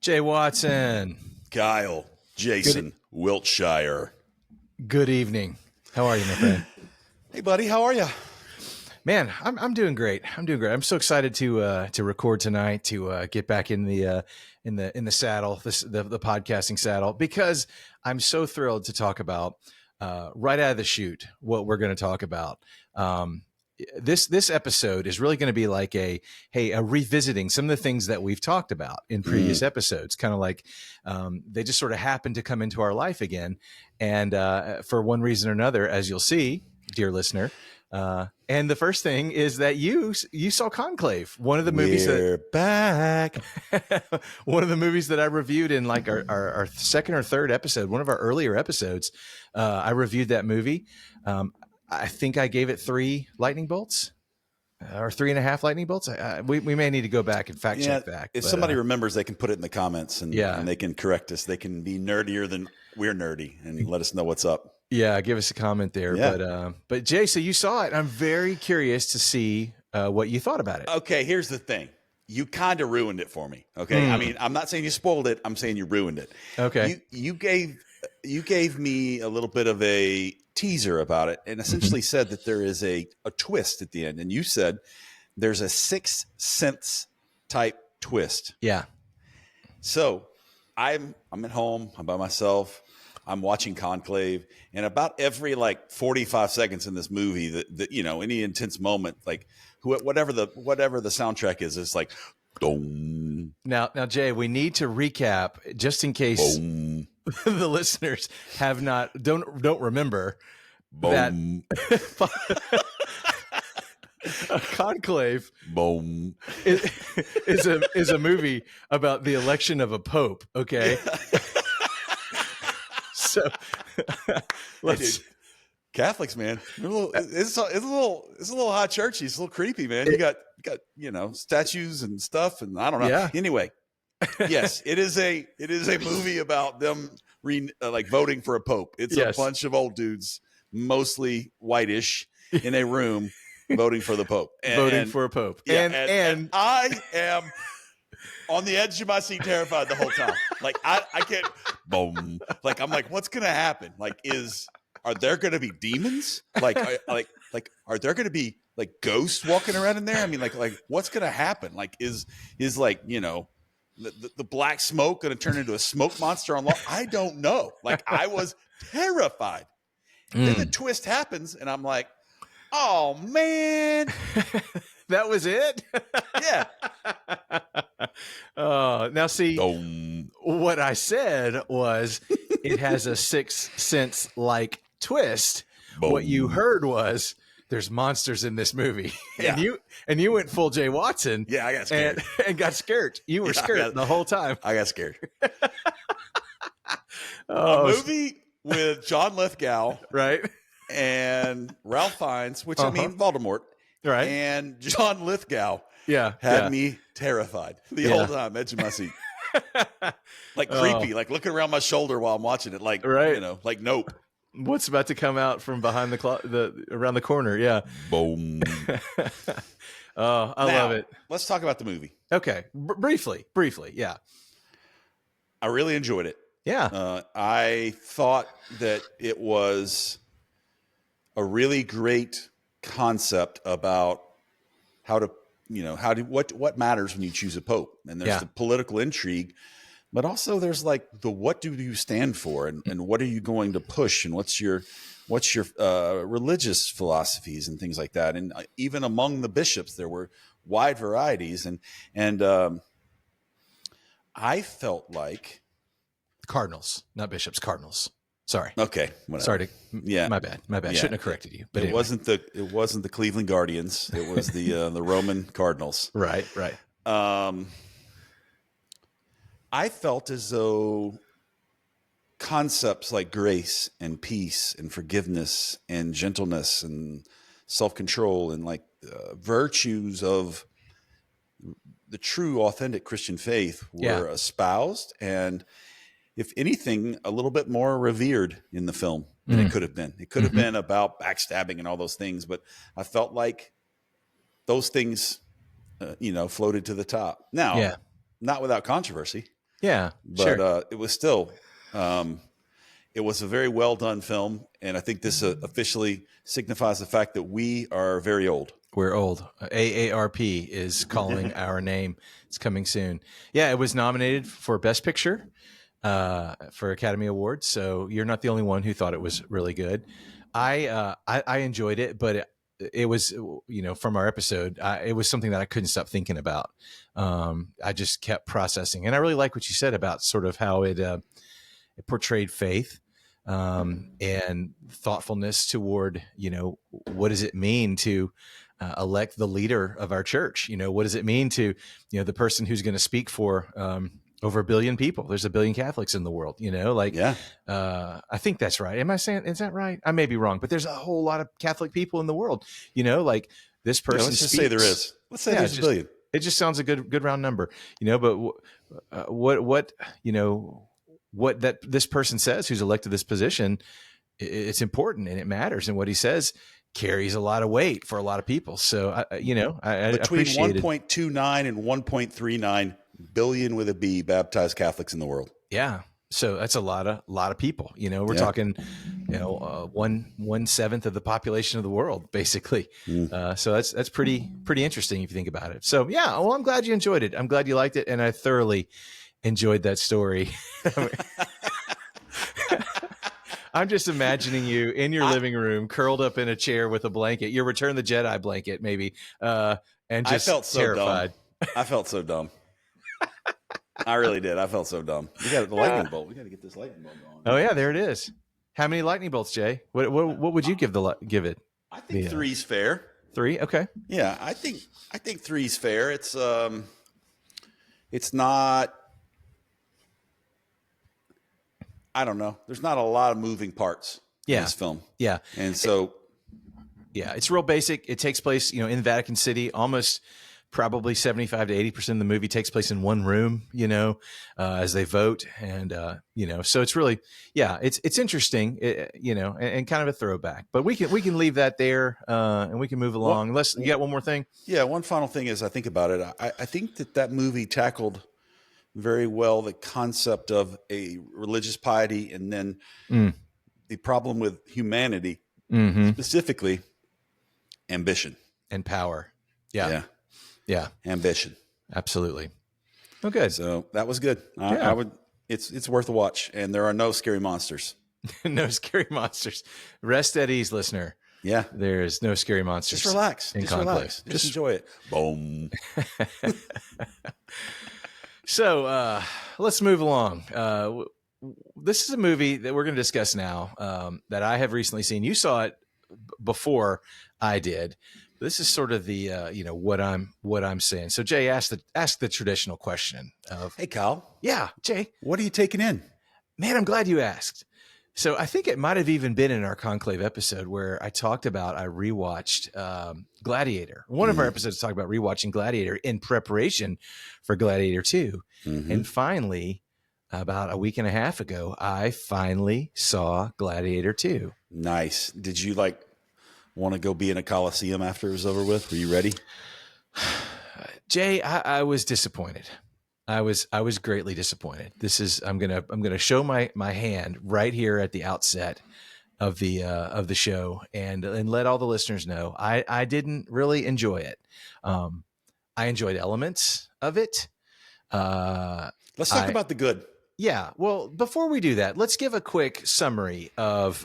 Jay Watson. Kyle, Jason, Wiltshire. Good evening. How are you, my friend? Hey, buddy, how are you? Man, I'm doing great. I'm so excited to record tonight, to get back in the saddle, the podcasting saddle, because I'm so thrilled to talk about right out of the chute what we're going to talk about. This episode is really going to be like a revisiting some of the things that we've talked about in previous episodes, kind of like they just sort of happen to come into our life again. And for one reason or another, as you'll see, dear listener, and the first thing is that you saw Conclave, one of the movies We're back. one of the movies that I reviewed in like our second or third episode, one of our earlier episodes. I reviewed that movie. I think I gave it 3 lightning bolts or 3.5 lightning bolts. We may need to go back and fact check that. If somebody remembers, they can put it in the comments and they can correct us. They can be nerdier than we're nerdy and let us know what's up. Yeah, give us a comment there. Yeah. But Jay, so you saw it. I'm very curious to see what you thought about it. Okay, here's the thing. You kind of ruined it for me. Okay, I mean, I'm not saying you spoiled it. I'm saying you ruined it. Okay, you gave me a little bit of a teaser about it and essentially said that there is a twist at the end. And you said there's a Sixth Sense type twist. Yeah. So I'm at home. I'm by myself. I'm watching Conclave, and about every 45 seconds in this movie, that any intense moment, whatever the soundtrack is, it's like, boom. Now, Jay, we need to recap just in case the listeners don't remember that Conclave is a movie about the election of a pope. Okay. So let's Catholics, man. It's a little hot churchy. It's a little creepy, man. You got statues and stuff, and I don't know. Yeah. Anyway, yes, it is a movie about them voting for a pope. It's a bunch of old dudes, mostly whitish, in a room voting for the pope. Voting for a pope. Yeah, and I am on the edge of my seat, terrified the whole time. I can't. Boom. I'm like, what's gonna happen? Are there gonna be demons? Are there gonna be ghosts walking around in there? I mean, what's gonna happen? Is the black smoke gonna turn into a smoke monster on law? I don't know. I was terrified. Then the twist happens, and I'm like, oh man. That was it? Yeah. Now see, what I said was it has a Sixth Sense like twist. Boom. What you heard was there's monsters in this movie. Yeah. and you went full Jay Watson. Yeah, I got scared. And got scared. You were scared the whole time. I got scared. A movie with John Lithgow. Right. And Ralph Fiennes, which I mean Voldemort. Right. And John Lithgow had me terrified the whole time, edge of my seat. Creepy, looking around my shoulder while I'm watching it, Nope. What's about to come out from behind around the corner, yeah. Boom. I love it. Let's talk about the movie. Okay. Briefly, yeah. I really enjoyed it. Yeah. I thought that it was a really great concept about what matters when you choose a pope. And there's the political intrigue, but also there's the what do you stand for, and what are you going to push, and what's your religious philosophies and things like that. And even among the bishops there were wide varieties, and I felt like Cardinals, not bishops, cardinals. Sorry. Okay. Whatever. Sorry. My bad. Yeah. Shouldn't have corrected you. But it wasn't the Cleveland Guardians. It was the Roman Cardinals. Right. I felt as though concepts like grace and peace and forgiveness and gentleness and self-control and virtues of the true, authentic Christian faith were espoused, and if anything, a little bit more revered in the film than it could have been. It could have been about backstabbing and all those things, but I felt like those things, floated to the top. Now, not without controversy. Yeah, but sure. it was still, it was a very well done film. And I think this officially signifies the fact that we are very old. We're old. AARP is calling our name. It's coming soon. Yeah, it was nominated for Best Picture for Academy Awards. So you're not the only one who thought it was really good. I enjoyed it, but it was, from our episode, it was something that I couldn't stop thinking about. I just kept processing, and I really like what you said about sort of how it portrayed faith and thoughtfulness toward, what does it mean to elect the leader of our church? What does it mean to, the person who's going to speak for over 1 billion people? There's 1 billion Catholics in the world, Yeah. I think that's right. Am I saying, is that right? I may be wrong, but there's a whole lot of Catholic people in the world, like this person. Let's just say there is. Let's say there's 1 billion. It just sounds a good round number, but what that this person says who's elected this position, it's important and it matters. And what he says carries a lot of weight for a lot of people. So, I Between appreciate 1.29 and 1.39 billion with a B baptized Catholics in the world. Yeah. So that's a lot of people, we're talking, 1/7 of the population of the world, basically. So that's pretty interesting if you think about it. So yeah, well, I'm glad you enjoyed it. I'm glad you liked it. And I thoroughly enjoyed that story. I'm just imagining you in your living room, curled up in a chair with a blanket, your Return the Jedi blanket, maybe, and just I felt so terrified. Dumb. I felt so dumb. I really did. I felt so dumb. We got the lightning bolt. We got to get this lightning bolt going. Oh yeah, there it is. How many lightning bolts, Jay? What would you give it? I think 3's fair. 3, okay. Yeah, I think 3's fair. It's not. I don't know. There's not a lot of moving parts in this film. Yeah. And so. Yeah, it's real basic. It takes place, in Vatican City. Almost probably 75 to 80% of the movie takes place in one room, as they vote. And, so it's really, it's interesting, and kind of a throwback. But we can leave that there and we can move along. Unless you got one more thing. Yeah, one final thing as I think about it. I think that movie tackled very well the concept of a religious piety and then the problem with humanity, specifically ambition and power. Yeah. Ambition. Absolutely. Oh, good. So that was good. I would. It's worth a watch, and there are no scary monsters. No scary monsters. Rest at ease, listener. Yeah, there's no scary monsters. Just relax. Just relax. Just enjoy it. Boom. So let's move along. This is a movie that we're going to discuss now that I have recently seen. You saw it before I did. This is sort of the what I'm saying. So Jay, ask the traditional question of, hey Kyle. Yeah, Jay. What are you taking in? Man, I'm glad you asked. So I think it might have even been in our Conclave episode where I talked about I rewatched Gladiator. One of our episodes talked about rewatching Gladiator in preparation for Gladiator 2. And finally, about a week and a half ago, I finally saw Gladiator 2. Nice. Did you want to go be in a Coliseum after it was over with? Were you ready? Jay, I was disappointed. I was greatly disappointed. I'm gonna show my hand right here at the outset of the show and let all the listeners know I didn't really enjoy it. I enjoyed elements of it. Let's talk about the good. Yeah. Well, before we do that, let's give a quick summary of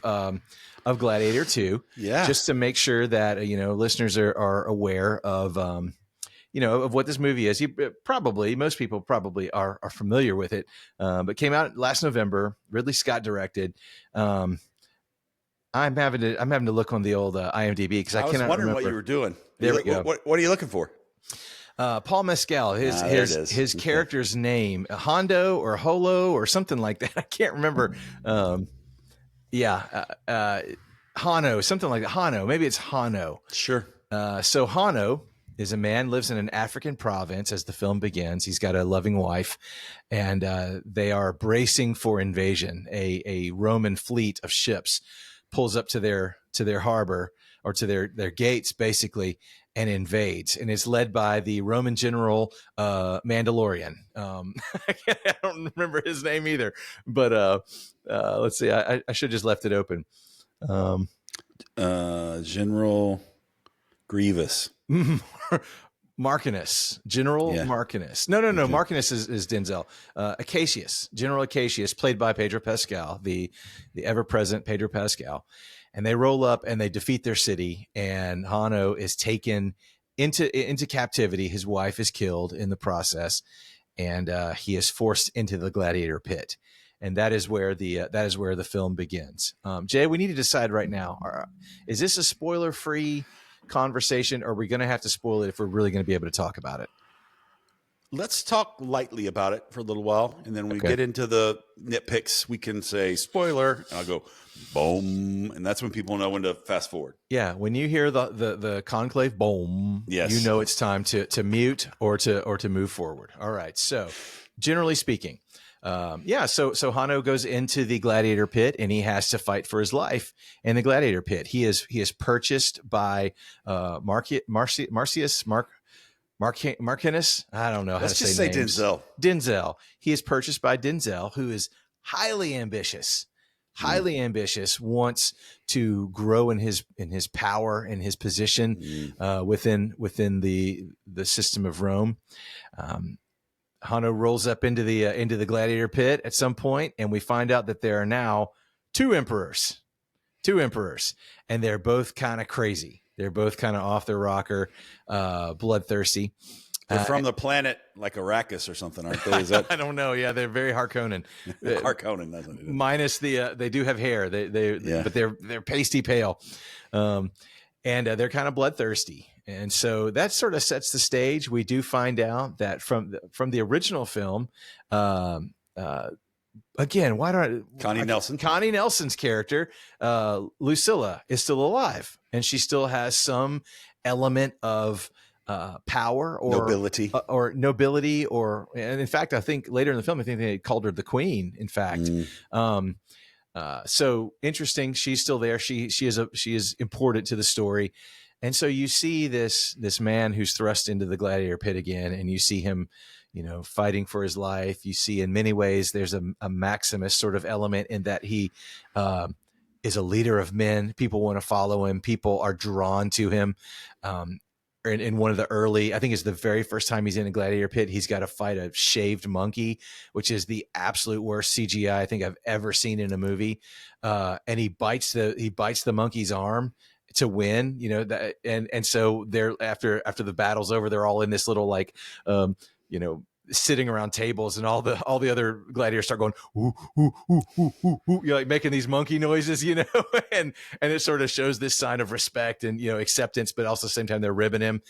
Gladiator 2. Yeah. Just to make sure that listeners are aware of of what this movie is. Most people probably are familiar with it, but came out last November. Ridley Scott directed. I'm having to look on the old IMDb because I cannot wondering remember what you were doing. There we go. What are you looking for? Paul Mescal. His character's name, Hondo or Holo or something like that. I can't remember. Hano, something like that. Hano, maybe it's Hano. Sure. So Hano is a man, lives in an African province as the film begins. He's got a loving wife, and they are bracing for invasion. A Roman fleet of ships pulls up to their harbor or to their gates basically, and invades. And it's led by the Roman general Mandalorian. I don't remember his name either, but let's see. I should have just left it open. General Grievous. Marcinus, General Marcinus. No. Okay. Marcinus is Denzel. Acacius, General Acacius, played by Pedro Pascal, the ever-present Pedro Pascal. And they roll up and they defeat their city, and Hanno is taken into captivity. His wife is killed in the process, and he is forced into the gladiator pit. And that is where the film begins. Jay, we need to decide right now: is this a spoiler-free conversation, or are we going to have to spoil it if we're really going to be able to talk about it? Let's talk lightly about it for a little while, and then we get into the nitpicks. We can say spoiler, and I'll go boom, and that's when people know when to fast forward. Yeah, when you hear the conclave boom, yes, you know it's time to mute or to move forward. All right. So, generally speaking, so Hanno goes into the gladiator pit, and he has to fight for his life in the gladiator pit. He is purchased by Marcinus. I don't know how to say names. Let's just say Denzel. Denzel. He is purchased by Denzel, who is highly ambitious, wants to grow in his power and his position within the system of Rome. Hanno rolls up into the gladiator pit at some point, and we find out that there are now two emperors, and they're both kind of crazy. They're both kind of off their rocker, bloodthirsty. They're from the planet like Arrakis or something, aren't they? Is that... I don't know. Yeah, they're very Harkonnen. Harkonnen, that's what it is. Minus they do have hair. But they're pasty pale, and they're kind of bloodthirsty. And so that sort of sets the stage. We do find out that from the original film, again, Connie Nelson's character, Lucilla, is still alive, and she still has some element of power or nobility, and in fact, I think later in the film, I think they called her the Queen. In fact, so interesting. She's still there. She is important to the story. And so you see this man who's thrust into the gladiator pit again, and you see him, fighting for his life. You see, in many ways, there's a Maximus sort of element in that he is a leader of men. People want to follow him. People are drawn to him. In one of the early, I think it's the very first time he's in a gladiator pit, he's got to fight a shaved monkey, which is the absolute worst CGI I think I've ever seen in a movie. And he bites the monkey's arm to win, and so they're after the battle's over, they're all in this little sitting around tables, and all the other gladiators start going ooh, ooh, ooh, ooh, ooh, ooh, like making these monkey noises, and it sort of shows this sign of respect and acceptance, but also at the same time they're ribbing him,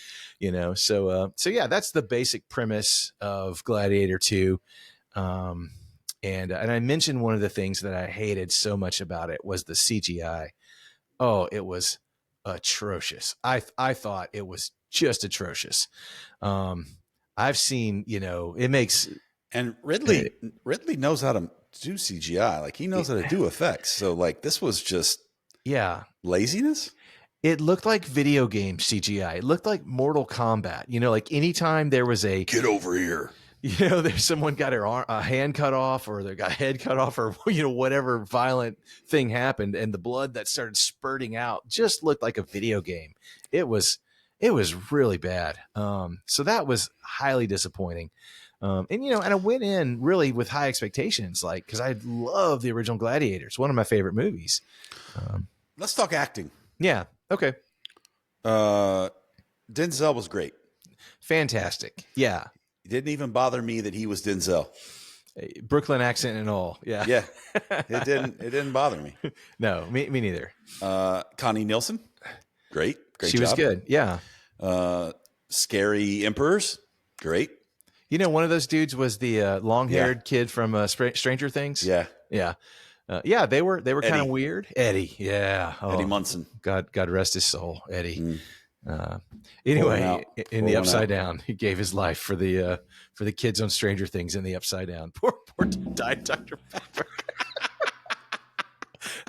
so yeah, that's the basic premise of Gladiator 2. And I mentioned one of the things that I hated so much about it was the CGI. Oh, it was atrocious. I thought it was just atrocious. I've seen, it makes, and Ridley knows how to do CGI. Like, he knows how to do effects. So this was just laziness. It looked like video game CGI. It looked like Mortal Kombat. Like anytime there was a get over here. There's someone got a hand cut off, or they got a head cut off, or whatever violent thing happened, and the blood that started spurting out just looked like a video game. It was really bad. So that was highly disappointing. And I went in really with high expectations, because I love the original Gladiators, one of my favorite movies. Let's talk acting. Yeah. Okay. Denzel was great. Fantastic. Yeah. It didn't even bother me that he was Denzel. Brooklyn accent and all. Yeah. Yeah. It didn't bother me. No, me neither. Connie Nielsen. Great she job. Was good. Yeah. Scary Emperors. Great. One of those dudes was the long-haired kid from Stranger Things. Yeah. Yeah. They were kind of weird. Eddie. Yeah. Eddie Munson. God rest his soul. Eddie. Anyway, in the Upside Down, he gave his life for the kids on Stranger Things in the Upside Down. Poor died Dr. Pepper.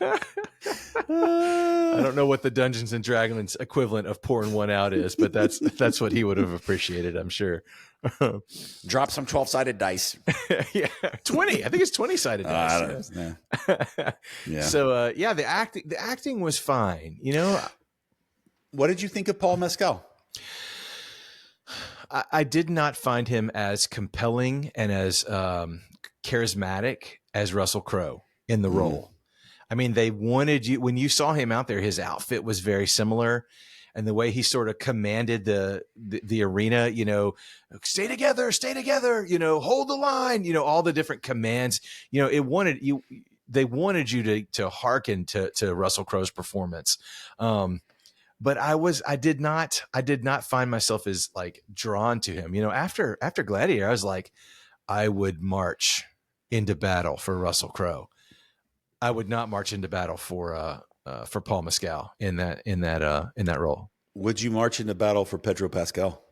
I don't know what the Dungeons and Dragons equivalent of pouring one out is, but that's what he would have appreciated, I'm sure. Drop some 12-sided dice. Yeah, 20. I think it's 20-sided dice. Yeah. So the acting was fine. You know, what did you think of Paul Mescal? I did not find him as compelling and as charismatic as Russell Crowe in the role. I mean, they wanted you, when you saw him out there, his outfit was very similar. And the way he sort of commanded the arena, you know, stay together, you know, hold the line, you know, all the different commands, you know, they wanted you to hearken to Russell Crowe's performance. But I did not find myself as like drawn to him. You know, after Gladiator, I was like, I would march into battle for Russell Crowe. I would not march into battle for Paul Mescal in that role. Would you march into battle for Pedro Pascal?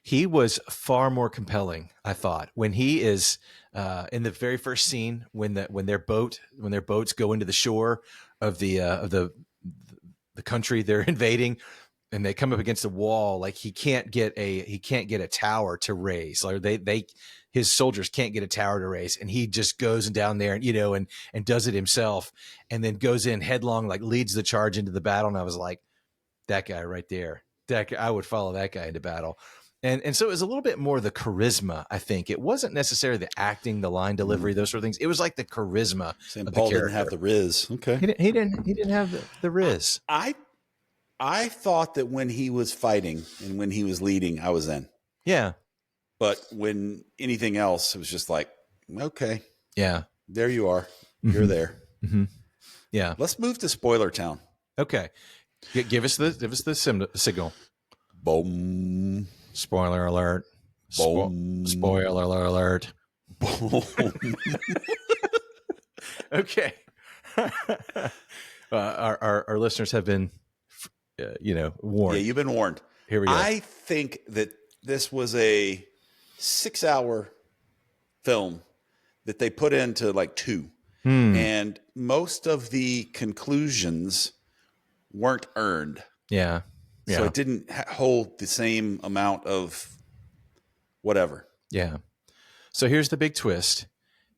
He was far more compelling, I thought, when he is in the very first scene when their boats go into the shore of the country they're invading, and they come up against a wall. Like he can't get a tower to raise. Like his soldiers can't get a tower to raise, and he just goes down there and, you know, and does it himself, and then goes in headlong, like leads the charge into the battle. And I was like, that guy right there, I would follow that guy into battle. And so it was a little bit more the charisma. I think it wasn't necessarily the acting, the line delivery, those sort of things. It was like the charisma. St. Paul didn't have the Riz. Okay, he didn't have the Riz. I thought that when he was fighting and when he was leading, I was in. Yeah. But when anything else, it was just like, okay, yeah, there you are. You're there. Mm-hmm. Yeah. Let's move to Spoiler Town. Okay. Give us the signal. Boom. Spoiler alert. Boom. Spoiler alert. Boom. Okay. Our listeners have been, warned. Yeah, you've been warned. Here we go. I think that this was a 6-hour film that they put into like 2. And most of the conclusions weren't earned. Yeah. So it didn't hold the same amount of whatever. Yeah. So here's the big twist.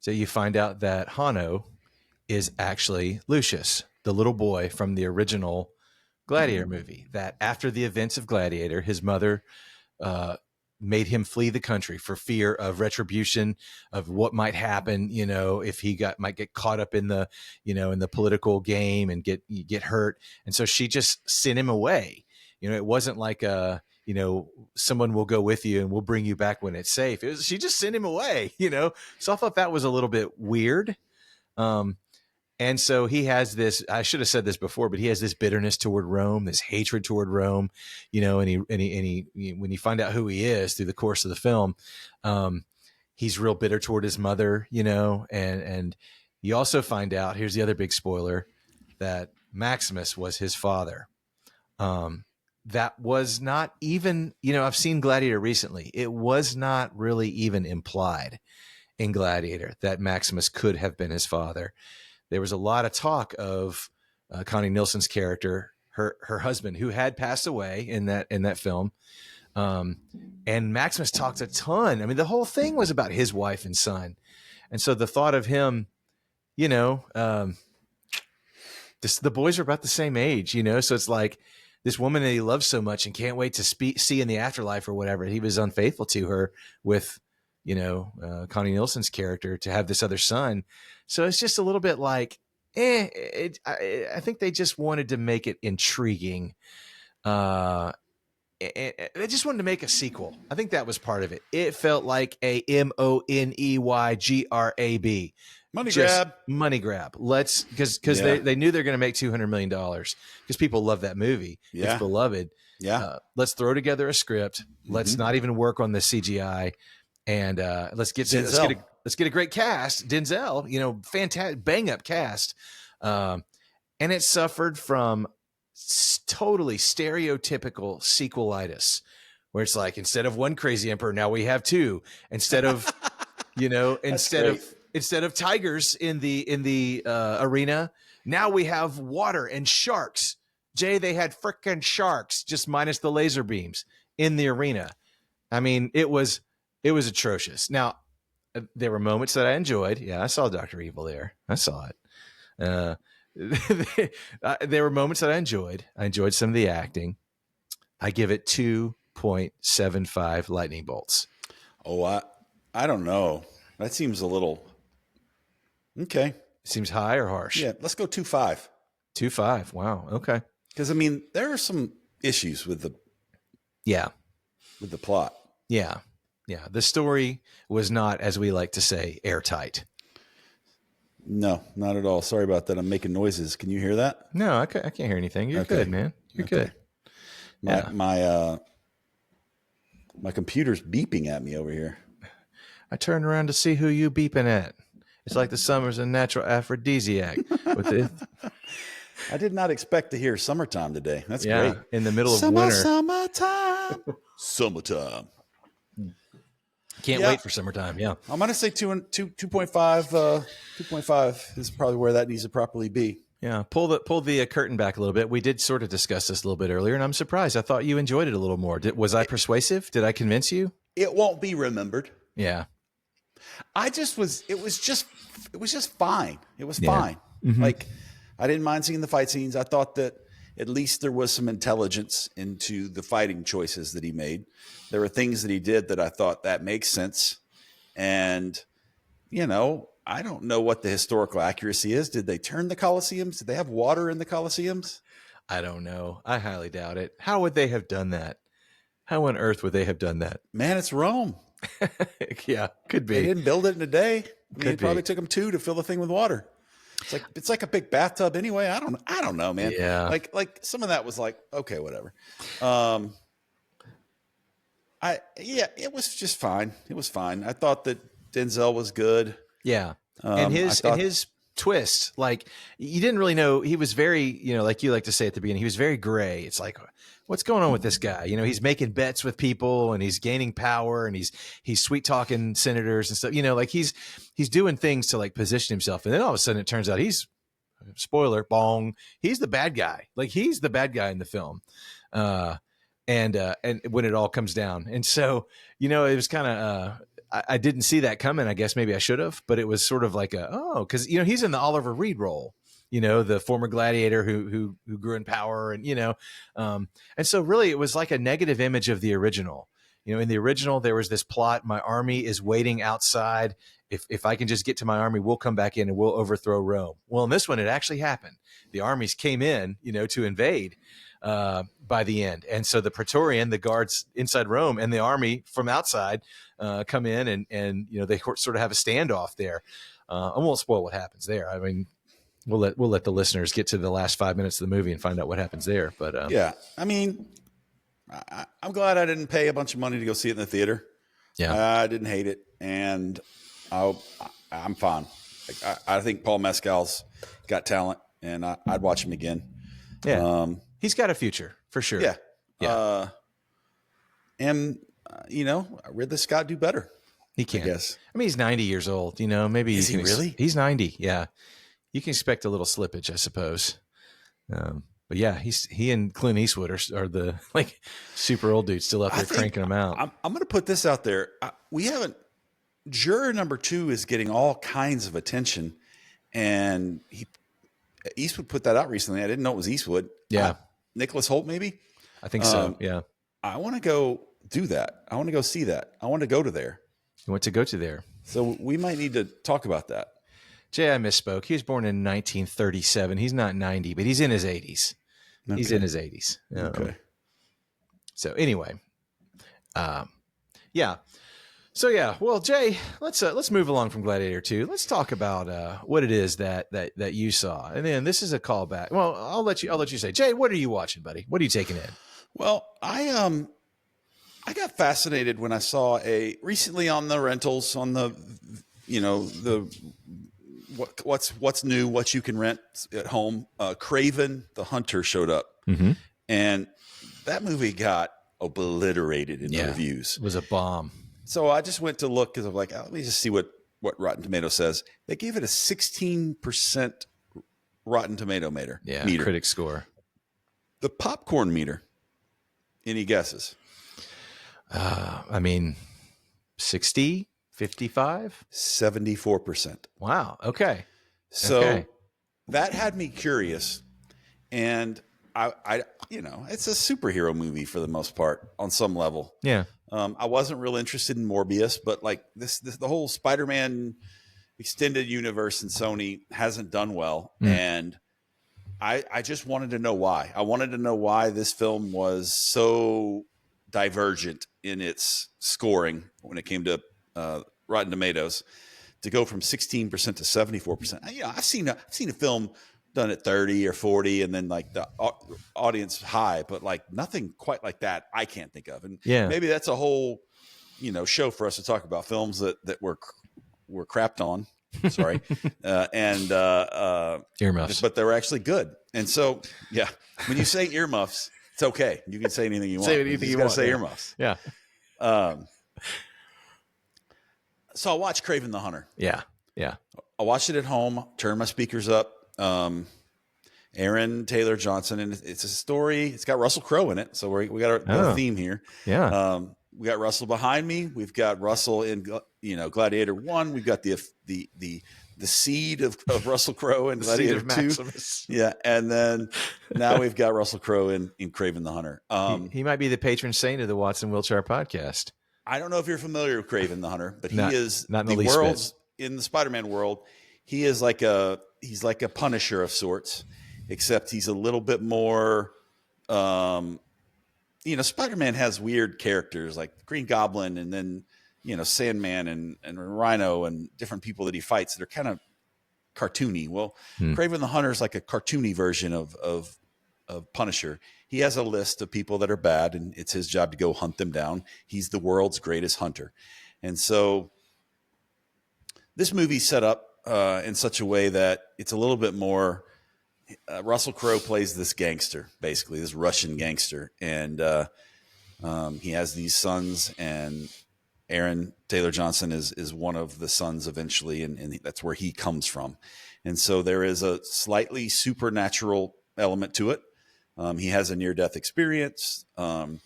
So you find out that Hanno is actually Lucius, the little boy from the original Gladiator movie, that after the events of Gladiator, his mother made him flee the country for fear of retribution, of what might happen, you know, if he might get caught up in the political game and get hurt. And so she just sent him away. You know, it wasn't like someone will go with you and we'll bring you back when it's safe. She just sent him away, you know? So I thought that was a little bit weird. And so he has this, I should have said this before, but he has this bitterness toward Rome, this hatred toward Rome, you know, and he when you find out who he is through the course of the film, he's real bitter toward his mother, you know, and you also find out, here's the other big spoiler, that Maximus was his father. That was not even, you know, I've seen Gladiator recently. It was not really even implied in Gladiator that Maximus could have been his father. There was a lot of talk of Connie Nielsen's character, her husband, who had passed away in that film. And Maximus talked a ton. I mean, the whole thing was about his wife and son. And so the thought of him, you know, the boys are about the same age, you know, so it's like this woman that he loves so much and can't wait to see in the afterlife or whatever. He was unfaithful to her with, you know, Connie Nielsen's character to have this other son. So it's just a little bit like, I think they just wanted to make it intriguing. They just wanted to make a sequel. I think that was part of it. It felt like a MONEYGRAB. Money grab. Let's, because they knew they're going to make $200 million because people love that movie. Yeah. It's beloved. Yeah. Let's throw together a script. Let's not even work on the CGI. And let's get a great cast. Denzel, you know, fantastic, bang up cast. And it suffered from totally stereotypical sequelitis, where it's like, instead of one crazy emperor, now we have two. Instead of, you know, instead of instead of tigers in the arena, now we have water and sharks. Jay, they had frickin' sharks, just minus the laser beams in the arena. I mean, it was atrocious. Now, there were moments that I enjoyed. Yeah, I saw Dr. Evil there. I saw it. There were moments that I enjoyed. I enjoyed some of the acting. I give it 2.75 lightning bolts. Oh, I don't know. That seems a little okay. Seems high or harsh? Yeah, let's go 2.5. 2.5. Wow. Okay. Because I mean, there are some issues with the plot. Yeah. The story was not, as we like to say, airtight. No, not at all. Sorry about that. I'm making noises. Can you hear that? No, I can't hear anything. You're good, man. You're good. My computer's beeping at me over here. I turned around to see who you beeping at. It's like the summer's a natural aphrodisiac. I did not expect to hear summertime today. That's great. In the middle of winter. Summertime. Can't wait for summertime. Yeah. I'm going to say 2.5. 2.5 is probably where that needs to properly be. Yeah. Pull the curtain back a little bit. We did sort of discuss this a little bit earlier, and I'm surprised. I thought you enjoyed it a little more. Was I persuasive? Did I convince you? It won't be remembered. Yeah. It was just fine. It was fine. Mm-hmm. Like, I didn't mind seeing the fight scenes. I thought that at least there was some intelligence into the fighting choices that he made. There were things that he did that I thought that makes sense. And, I don't know what the historical accuracy is. Did they turn the Colosseums? Did they have water in the Colosseums? I don't know. I highly doubt it. How would they have done that? How on earth would they have done that? Man, it's Rome. Yeah, could be. They didn't build it in a day. It probably took them 2 to fill the thing with water. It's like a big bathtub anyway. I don't know, man. Yeah. Like some of that was like, okay, whatever. It was just fine. It was fine. I thought that Denzel was good. Yeah. And his twist, like, you didn't really know. He was very, like you like to say at the beginning, he was very gray. It's like, what's going on with this guy? He's making bets with people and he's gaining power and he's sweet talking senators and stuff, like he's doing things to like position himself. And then all of a sudden it turns out he's the bad guy. Like, he's the bad guy in the film. And when it all comes down. And so, it was kind of, I didn't see that coming. I guess maybe I should have, but it was sort of like because he's in the Oliver Reed role, the former gladiator who grew in power, and and so really it was like a negative image of the original. In the original there was this plot: my army is waiting outside. If I can just get to my army, we'll come back in and we'll overthrow Rome. Well, in this one, it actually happened. The armies came in, to invade by the end. And so the Praetorian, the guards inside Rome, and the army from outside come in and they sort of have a standoff there. I won't spoil what happens there. I mean, we'll let the listeners get to the last 5 minutes of the movie and find out what happens there. But yeah, I mean, I'm glad I didn't pay a bunch of money to go see it in the theater. Yeah, I didn't hate it, and I'm fine. I think Paul Mescal's got talent, and I'd watch him again. Yeah, he's got a future for sure. Yeah. Ridley Scott do better. He can. I guess. I mean, he's 90 years old. Maybe is he really? He's 90. Yeah, you can expect a little slippage, I suppose. But yeah, he and Clint Eastwood are the like super old dudes still out there cranking them out. I'm going to put this out there. We haven't. Juror number 2 is getting all kinds of attention, and Eastwood put that out recently. I didn't know it was Eastwood. Yeah, Nicholas Hoult, maybe. I think so. Yeah, I want to go do that. I want to go see that. I want to go to there. You want to go to there? So we might need to talk about that. Jay, I misspoke. He was born in 1937. He's not 90, but he's in his 80s. Okay. He's in his 80s. Okay. So anyway, yeah. So yeah, well, Jay, let's move along from Gladiator 2. Let's talk about what it is that you saw, and then this is a callback. Well, I'll let you say, Jay, what are you watching, buddy? What are you taking in? Well, I got fascinated when I saw recently on the rentals on the what's new, what you can rent at home. Craven the Hunter showed up, and that movie got obliterated in the reviews. It was a bomb. So I just went to look because I'm like, let me just see what what Rotten Tomatoes says. They gave it a 16% Rotten Tomato meter. Critic score. The popcorn meter. Any guesses? I mean, 60, 55? 74%. Wow. Okay. So that had me curious. And I, it's a superhero movie for the most part on some level. Yeah. I wasn't real interested in Morbius, but like the whole Spider-Man extended universe in Sony hasn't done well. And I just wanted to know why. I wanted to know why this film was so divergent in its scoring when it came to Rotten Tomatoes to go from 16% to 74%. You know, I've seen a film done at 30 or 40 and then like the audience high, but like nothing quite like that I can't think of. And maybe that's a whole, show for us to talk about films that were crapped on. Sorry. Earmuffs. But they were actually good. And so, when you say earmuffs, it's okay. You can say anything you want. Say anything you want. Say earmuffs. Yeah. So I watched Craven the Hunter. Yeah. Yeah. I watched it at home, turned my speakers up. Aaron Taylor Johnson, and it's a story. It's got Russell Crowe in it. So we got our theme here. Yeah. We got Russell behind me. We've got Russell in, Gladiator 1. We've got the seed of Russell Crowe in Gladiator 2. Yeah. And then now we've got Russell Crowe in Craven the Hunter. He might be the patron saint of the Watson&Wiltshire podcast. I don't know if you're familiar with Craven the Hunter, but he is not the least world's in the Spider-Man world. He is like a Punisher of sorts, except he's a little bit more, Spider-Man has weird characters like Green Goblin and then, Sandman and Rhino and different people that he fights that are kind of cartoony. Well, Craven the Hunter is like a cartoony version of Punisher. He has a list of people that are bad and it's his job to go hunt them down. He's the world's greatest hunter. And so this movie's set up in such a way that it's a little bit more Russell Crowe plays this gangster, basically this Russian gangster. And he has these sons, and Aaron Taylor Johnson is one of the sons eventually. And that's where he comes from. And so there is a slightly supernatural element to it. He has a near-death experience.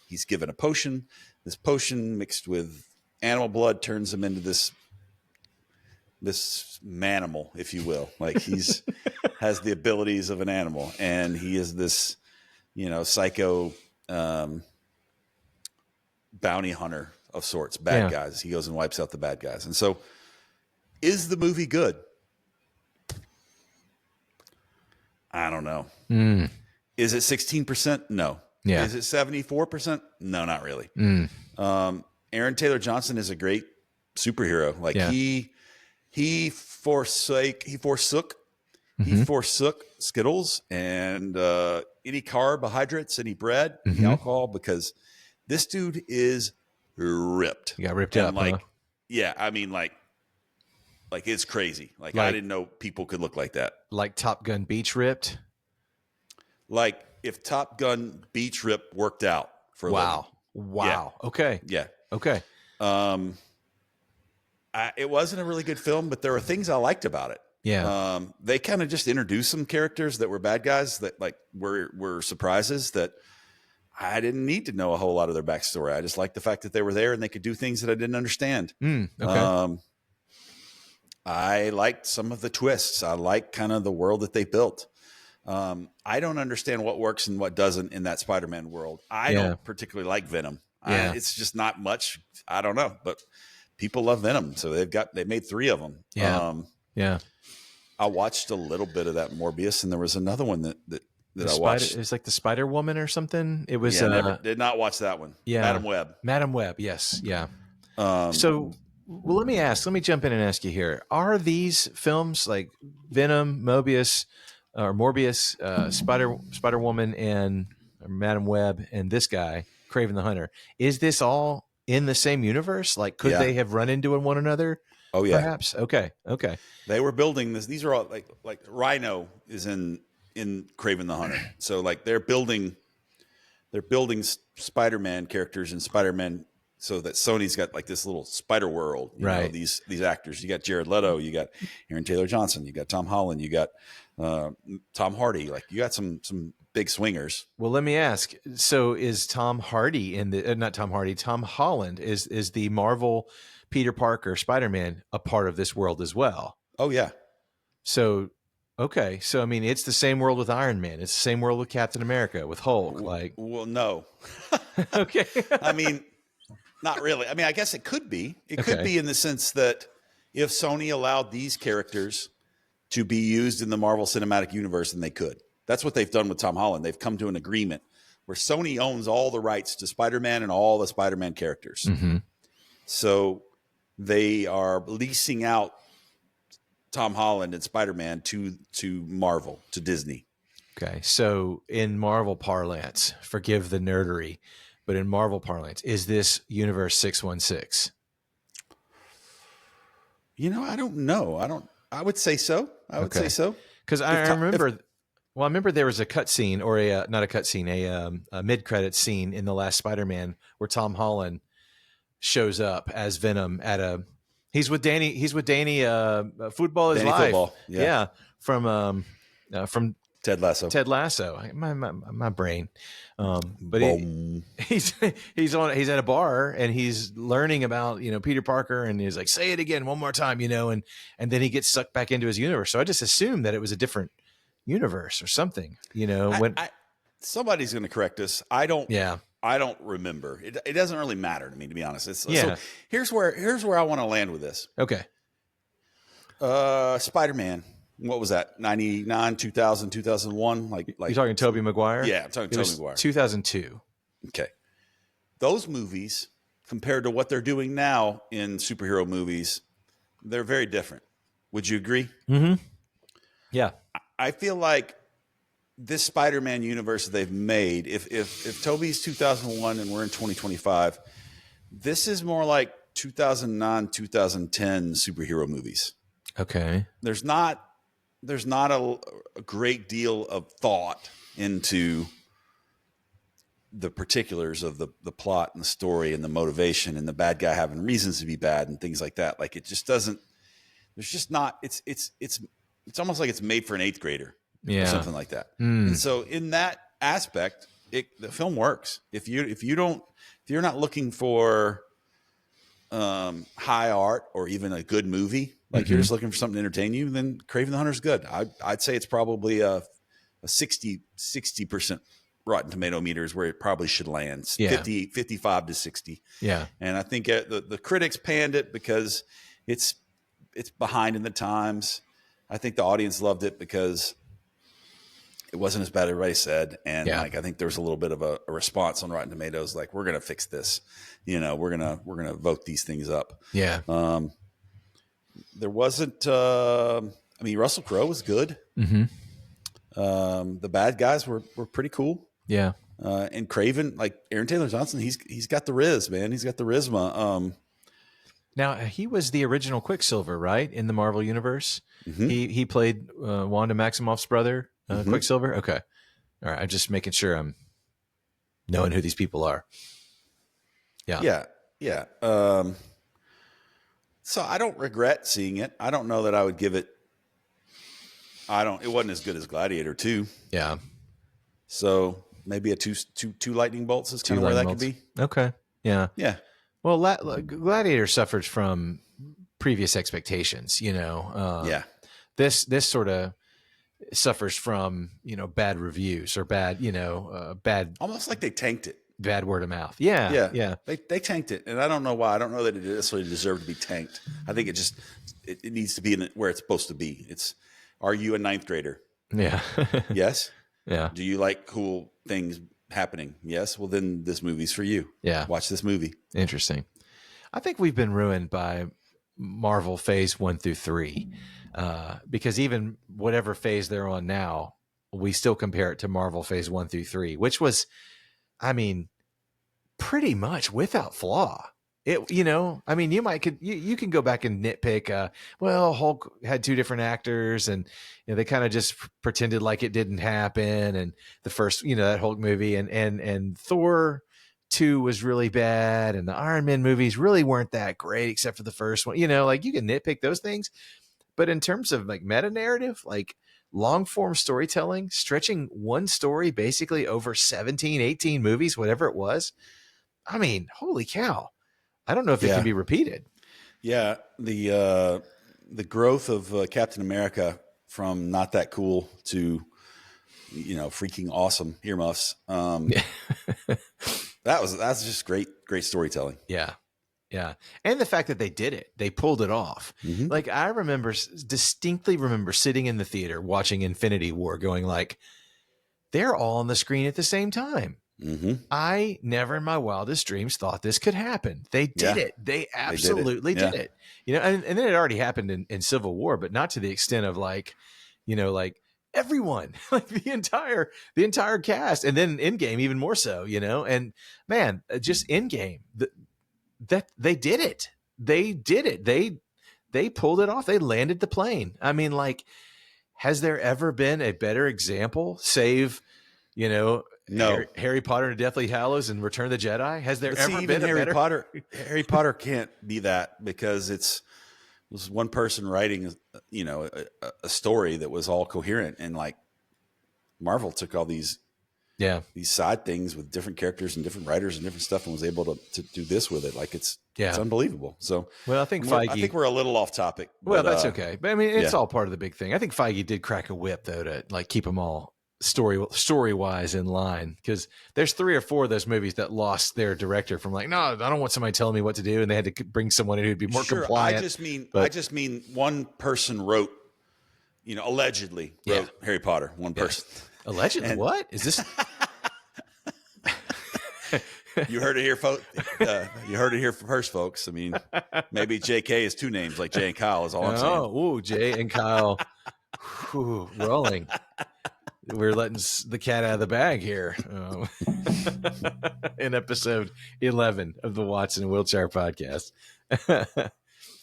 He's given a potion. This potion mixed with animal blood turns him into this manimal, if you will. Like he's has the abilities of an animal, and he is this, psycho bounty hunter of sorts, bad guys. He goes and wipes out the bad guys. And so is the movie good? I don't know. Is it 16%? No. Yeah. Is it 74%? No, not really. Aaron Taylor Johnson is a great superhero. Like he forsook Skittles and any carbohydrates, any bread, any alcohol, because this dude is ripped. You got ripped up, like, huh? Yeah, I mean, like it's crazy. Like I didn't know people could look like that. Like Top Gun Beach ripped. Like if Top Gun Beach Rip worked out for a living. Wow. Yeah. Okay. Yeah. Okay. It wasn't a really good film, but there were things I liked about it. Yeah. They kind of just introduced some characters that were bad guys that like were surprises that I didn't need to know a whole lot of their backstory. I just liked the fact that they were there and they could do things that I didn't understand. Okay. I liked some of the twists. I liked kind of the world that they built. I don't understand what works and what doesn't in that Spider-Man world. I don't particularly like Venom. It's just not much. I don't know, but people love Venom, so they made 3 of them. Yeah. I watched a little bit of that Morbius, and there was another one that I watched. It was like the Spider Woman or something. It was. Did not watch that one. Yeah, Madam Web. Yes. Yeah. So, well, let me jump in and ask you here: are these films like Venom, Morbius, Spider Woman, and Madam Web, and this guy Craven the Hunter? Is this all in the same universe? Like, could they have run into one another? Oh yeah, perhaps. Okay. They were building this. These are all like Rhino is in Craven the Hunter. So like they're building Spider-Man characters in Spider-Man so that Sony's got like this little spider world, you know, Right. these actors. You got Jared Leto, you got Aaron Taylor Johnson, you got Tom Holland, you got Tom Hardy. Like you got some big swingers. Well, let me ask. So is Tom Hardy in the not Tom Hardy, Tom Holland is the Marvel Peter Parker Spider-Man a part of this world as well? Oh yeah. So okay. So I mean it's the same world with Iron Man. It's the same world with Captain America, with Hulk. Like Well, no. okay. I mean, not really. I mean, I guess it could be. It could Okay. be in the sense that if Sony allowed these characters to be used in the Marvel Cinematic Universe, then they could. That's what they've done with Tom Holland. They've come to an agreement where Sony owns all the rights to Spider-Man and all the Spider-Man characters. Mm-hmm. So they are leasing out Tom Holland and Spider-Man to Marvel, to Disney. Okay. So in Marvel parlance, forgive the nerdery, but in Marvel parlance, is this Universe 616? You know, I don't know. I would say so. I would say so. Because I remember, I remember there was a cutscene or not a cutscene, a mid-credit scene in the last Spider-Man where Tom Holland shows up as Venom at a. He's with Danny. Football is Danny life. Football, Yeah, from Ted Lasso. Ted Lasso. My brain. But he's at a bar and he's learning about Peter Parker and he's like, say it again one more time, and then he gets sucked back into his universe. So I just assumed that it was a different universe or something. Somebody's going to correct us. I don't. Yeah. I don't remember. It doesn't really matter to me, to be honest. Yeah. So here's where I want to land with this. Okay. Spider-Man. What was that? 99, 2000, 2001? Like you're talking Tobey Maguire? Yeah, I'm talking Tobey Maguire. 2002. Okay. Those movies, compared to what they're doing now in superhero movies, they're very different. Would you agree? Mm-hmm. Yeah. I feel like this Spider-Man universe that they've made, if Tobey's 2001 and we're in 2025, this is more like 2009, 2010 superhero movies. Okay. There's not a great deal of thought into the particulars of the plot and the story and the motivation and the bad guy having reasons to be bad and things like that. Like it just doesn't. There's just not. It's almost like it's made for an 8th grader. Yeah. Or something like that. And so in that aspect, the film works. If you're not looking for high art or even a good movie, like you're just looking for something to entertain you, then Craven the Hunter is good. I'd say it's probably a 60% Rotten Tomato meters where it probably should land. 55 to 60. Yeah. And I think the critics panned it because it's behind in the times. I think the audience loved it because it wasn't as bad as everybody said. And I think there was a little bit of a response on Rotten Tomatoes. Like, we're going to fix this, we're going to vote these things up. Yeah. There wasn't, Russell Crowe was good. Mm-hmm. The bad guys were pretty cool. Yeah. And Craven, like Aaron Taylor Johnson, he's got the riz, man. He's got the charisma. Now he was the original Quicksilver, right? In the Marvel universe. Mm-hmm. He played Wanda Maximoff's brother. Quicksilver. Okay. All right. I'm just making sure I'm knowing who these people are. Yeah. Yeah. So I don't regret seeing it. I don't know that I would give it. It wasn't as good as Gladiator 2. Yeah. So maybe a two lightning bolts is kind of where that could be. Okay. Yeah. Yeah. Well, Gladiator suffers from previous expectations, yeah. This sort of suffers from bad reviews or bad bad, almost like they tanked it, bad word of mouth. Yeah they tanked it, and I don't know why. I don't know that it necessarily deserved to be tanked. I think it needs to be where it's supposed to be. Are you a 9th grader? Yeah. Yes. Yeah. Do you like cool things happening? Yes. Well, then this movie's for you. Yeah. Watch this movie. Interesting. I think we've been ruined by Marvel phase 1 through 3. Because even whatever phase they're on now, we still compare it to Marvel phase 1 through 3, which was, pretty much without flaw. You can go back and nitpick. Hulk had 2 different actors, and they kind of just pretended like it didn't happen. And the first, that Hulk movie, and Thor 2 was really bad, and the Iron Man movies really weren't that great except for the first one. You know, like you can nitpick those things, but in terms of like meta narrative, like long form storytelling, stretching one story basically over 17, 18 movies, whatever it was. I mean, holy cow. I don't know if it can be repeated. Yeah. The growth of Captain America from not that cool to, freaking awesome earmuffs. That's just great storytelling. Yeah. Yeah. And the fact that they did it, they pulled it off. Mm-hmm. Like I distinctly remember sitting in the theater watching Infinity War going like, they're all on the screen at the same time. Mm-hmm. I never in my wildest dreams thought this could happen. They did it. They absolutely did it. And then it already happened in Civil War, but not to the extent of like, like everyone, like the entire cast, and then Endgame even more so, and man, just Endgame, that they did it. They did it. They pulled it off. They landed the plane. I mean, like, has there ever been a better example, save, no, Harry Potter and Deathly Hallows and Return of the Jedi? Has there ever been Harry Potter? Harry Potter can't be that because it was one person writing, a story that was all coherent, and like Marvel took all these side things with different characters and different writers and different stuff, and was able to do this with it. Like it's unbelievable. So, well, I think we're a little off topic. Well, that's okay. But I mean, it's all part of the big thing. I think Feige did crack a whip though to like keep them all story wise in line, because there's 3 or 4 of those movies that lost their director from like, no, I don't want somebody telling me what to do, and they had to bring someone in who'd be more compliant. I just mean one person wrote, allegedly wrote Harry Potter. One person. Allegedly. What is this? You heard it here, folks. You heard it here first, folks. I mean, maybe J.K. is 2 names, like Jay and Kyle is all I'm saying. Oh, Jay and Kyle, rolling. We're letting the cat out of the bag here in episode 11 of the Watson&Wiltshire podcast.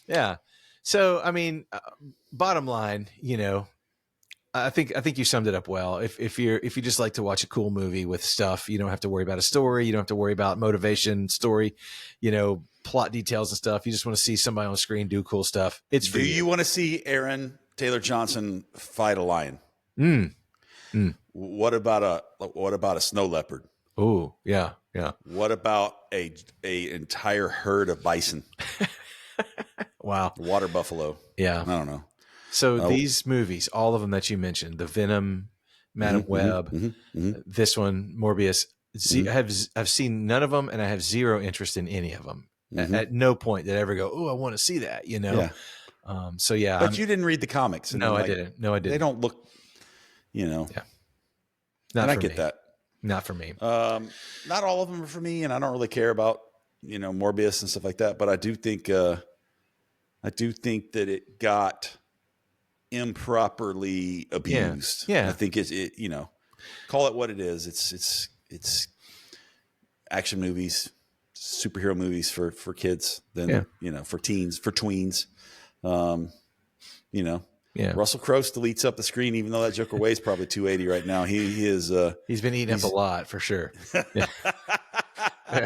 Yeah. So, I mean, bottom line, I think you summed it up well. If you just like to watch a cool movie with stuff, you don't have to worry about a story. You don't have to worry about motivation, story, plot details and stuff. You just want to see somebody on the screen do cool stuff. It's for you. Do you want to see Aaron Taylor Johnson fight a lion? What about a snow leopard? Oh, yeah. What about a entire herd of bison? Wow. Water buffalo. Yeah. I don't know. So these movies, all of them that you mentioned, the Venom, Madam Web, this one, Morbius, I've seen none of them, and I have zero interest in any of them. At no point did I ever go, oh, I want to see that, Yeah. So yeah. But you didn't read the comics. No, I didn't. They don't look, Yeah. And I get that. Not for me. Not all of them are for me, and I don't really care about, Morbius and stuff like that. But I do think that it got improperly abused. Yeah. I think it call it what it is. It's action movies, superhero movies for kids, then for teens, for tweens. Russell Crowe still eats up the screen, even though that Joker weighs probably 280 right now. He is he's been eating up a lot for sure. I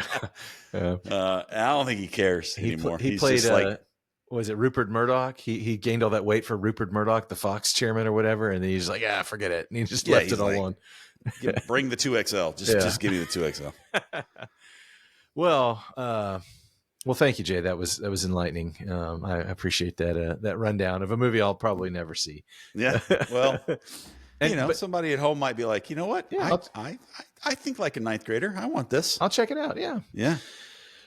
don't think he cares anymore. He played just like, was it Rupert Murdoch? He gained all that weight for Rupert Murdoch, the Fox chairman or whatever, and then he's like, forget it. And he just left it all on. Bring the 2XL. Just give me the 2XL. Well, thank you, Jay. That was enlightening. I appreciate that rundown of a movie I'll probably never see. Yeah. Well, somebody at home might be like, you know what? Yeah, I think like a 9th grader. I want this. I'll check it out. Yeah. Yeah.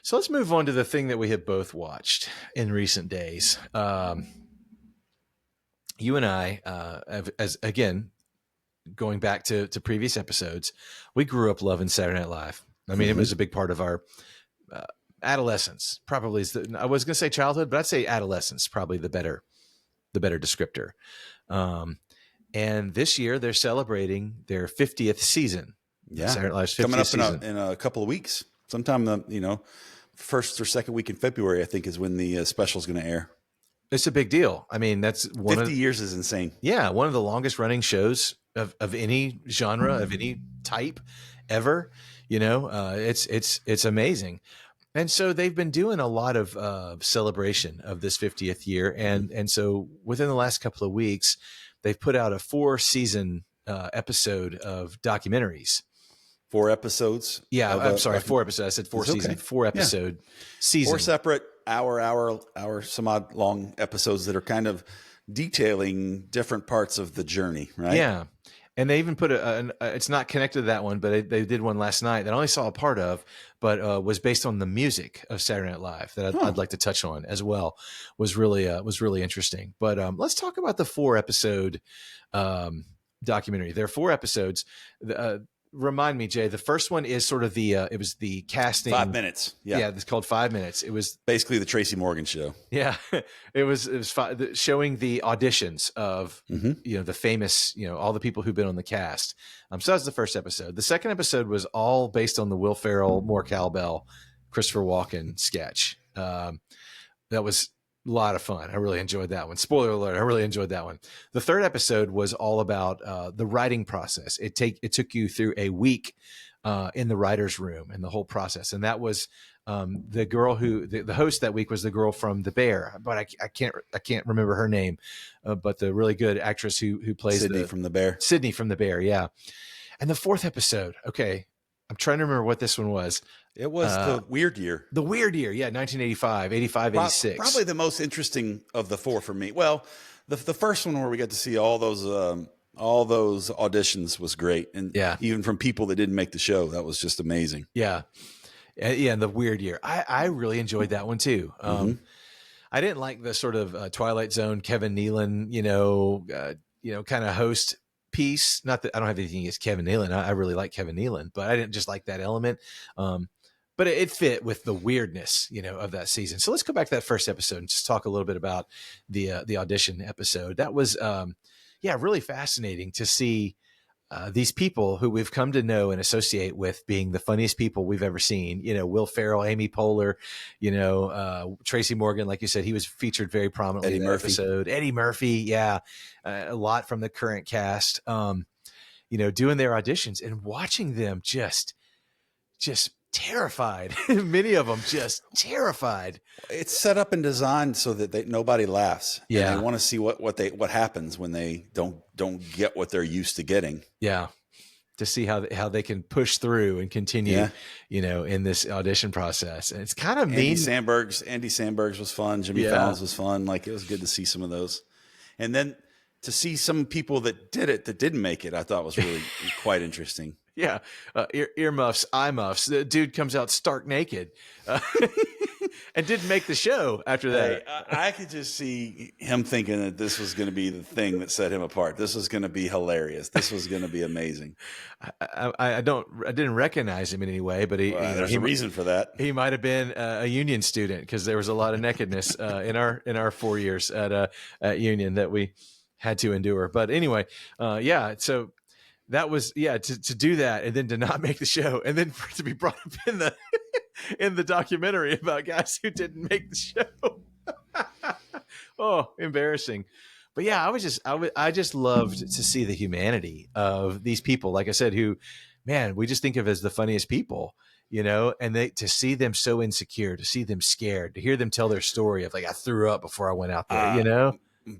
So let's move on to the thing that we have both watched in recent days. You and I, again, going back to previous episodes, we grew up loving Saturday Night Live. I mean, it was a big part of our adolescence. Probably I was going to say childhood, but I'd say adolescence, probably the better descriptor. And this year they're celebrating their 50th season. Yeah, Saturday Night Live's 50th coming up season. in a couple of weeks. Sometime first or second week in February, I think, is when the special is going to air. It's a big deal. I mean, that's 50 years is insane. Yeah, one of the longest running shows of any genre, of any type ever. It's amazing. And so they've been doing a lot of celebration of this 50th year. And so within the last couple of weeks, they've put out a 4-season episode of documentaries. 4 episodes. Yeah, I'm sorry, 4 episodes. I said 4 seasons, okay. 4 episode season. 4 separate hour, some odd long episodes that are kind of detailing different parts of the journey, right? Yeah. And they even put it's not connected to that one, but they did one last night that I only saw a part of, but was based on the music of Saturday Night Live that I'd like to touch on as well. Was really interesting. But let's talk about the 4-episode documentary. There are 4 episodes. Remind me, Jay. The first one is sort of it was the casting. 5 minutes. Yeah, it's called 5 minutes. It was basically the Tracy Morgan show. Yeah, it was showing the auditions of the famous, all the people who've been on the cast. So that's the first episode. The second episode was all based on the Will Ferrell, More Cowbell, Christopher Walken sketch. That was a lot of fun. I really enjoyed that one. Spoiler alert, I really enjoyed that one. The third episode was all about the writing process. It took you through a week in the writer's room and the whole process. And that was the girl who the host that week was the girl from The Bear, but I can't remember her name, but the really good actress who plays Sydney from The Bear. Sydney from The Bear, yeah. And the fourth episode, okay, I'm trying to remember what this one was. It was the weird year. The weird year, yeah, 1985, 86. Probably the most interesting of the 4 for me. Well, the first one where we got to see all those auditions was great, and even from people that didn't make the show, that was just amazing. Yeah, and the weird year, I really enjoyed that one too. I didn't like the sort of Twilight Zone Kevin Nealon, kind of host piece. Not that I don't have anything against Kevin Nealon. I really like Kevin Nealon, but I didn't just like that element. But it fit with the weirdness, of that season. So let's go back to that first episode and just talk a little bit about the audition episode. That was, really fascinating to see these people who we've come to know and associate with being the funniest people we've ever seen. Will Ferrell, Amy Poehler, Tracy Morgan, like you said, he was featured very prominently in the episode. Eddie Murphy, yeah, a lot from the current cast, doing their auditions and watching them just terrified. Many of them just terrified. It's set up and designed so that nobody laughs. Yeah, and they want to see what happens when they don't get what they're used to getting. Yeah, to see how they can push through and continue. In this audition process. And it's kind of mean. Andy Samberg's was fun. Jimmy Fallon's was fun. Like, it was good to see some of those, and then to see some people that didn't make it, I thought was really quite interesting. Yeah. Earmuffs, eye muffs. The dude comes out stark naked and didn't make the show after that. Hey, I could just see him thinking that this was going to be the thing that set him apart. This was going to be hilarious. This was going to be amazing. I didn't recognize him in any way, but there's a reason for that. He might have been a Union student, because there was a lot of nakedness in our 4 years at Union that we had to endure. But anyway, so that was, to do that and then to not make the show and then for it to be brought up in the documentary about guys who didn't make the show. Oh, embarrassing. But yeah, I just loved to see the humanity of these people, like I said, who, man, we just think of as the funniest people, and to see them so insecure, to see them scared, to hear them tell their story of, like, I threw up before I went out there,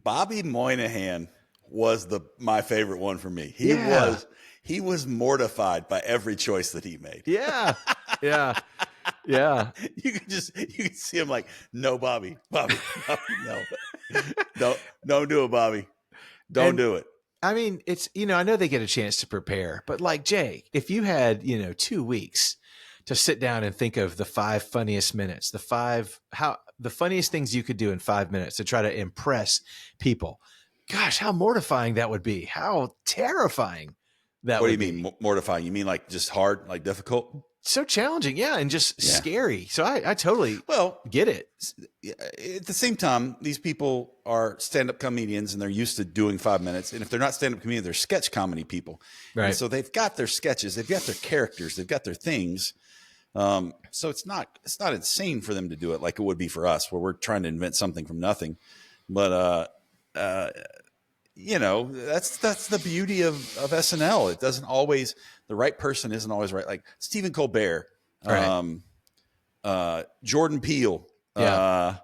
Bobby Moynihan was my favorite one for me. He was mortified by every choice that he made. Yeah. You could see him like, no, Bobby, no, don't do it, Bobby. Don't do it. I mean, it's, I know they get a chance to prepare, but like, Jay, if you had, 2 weeks to sit down and think of the 5 funniest minutes, the funniest things you could do in 5 minutes to try to impress people. Gosh, how mortifying that would be. How terrifying that would be. What do you mean mortifying? You mean like just hard, like difficult? So challenging, yeah, and just scary. So I totally get it. At the same time, these people are stand-up comedians and they're used to doing 5 minutes. And if they're not stand-up comedians, they're sketch comedy people. Right. And so they've got their sketches, they've got their characters, they've got their things. So it's not insane for them to do it like it would be for us, where we're trying to invent something from nothing. But that's the beauty of SNL. It doesn't always, the right person isn't always right. Like Stephen Colbert, Right. Jordan Peele. Yeah.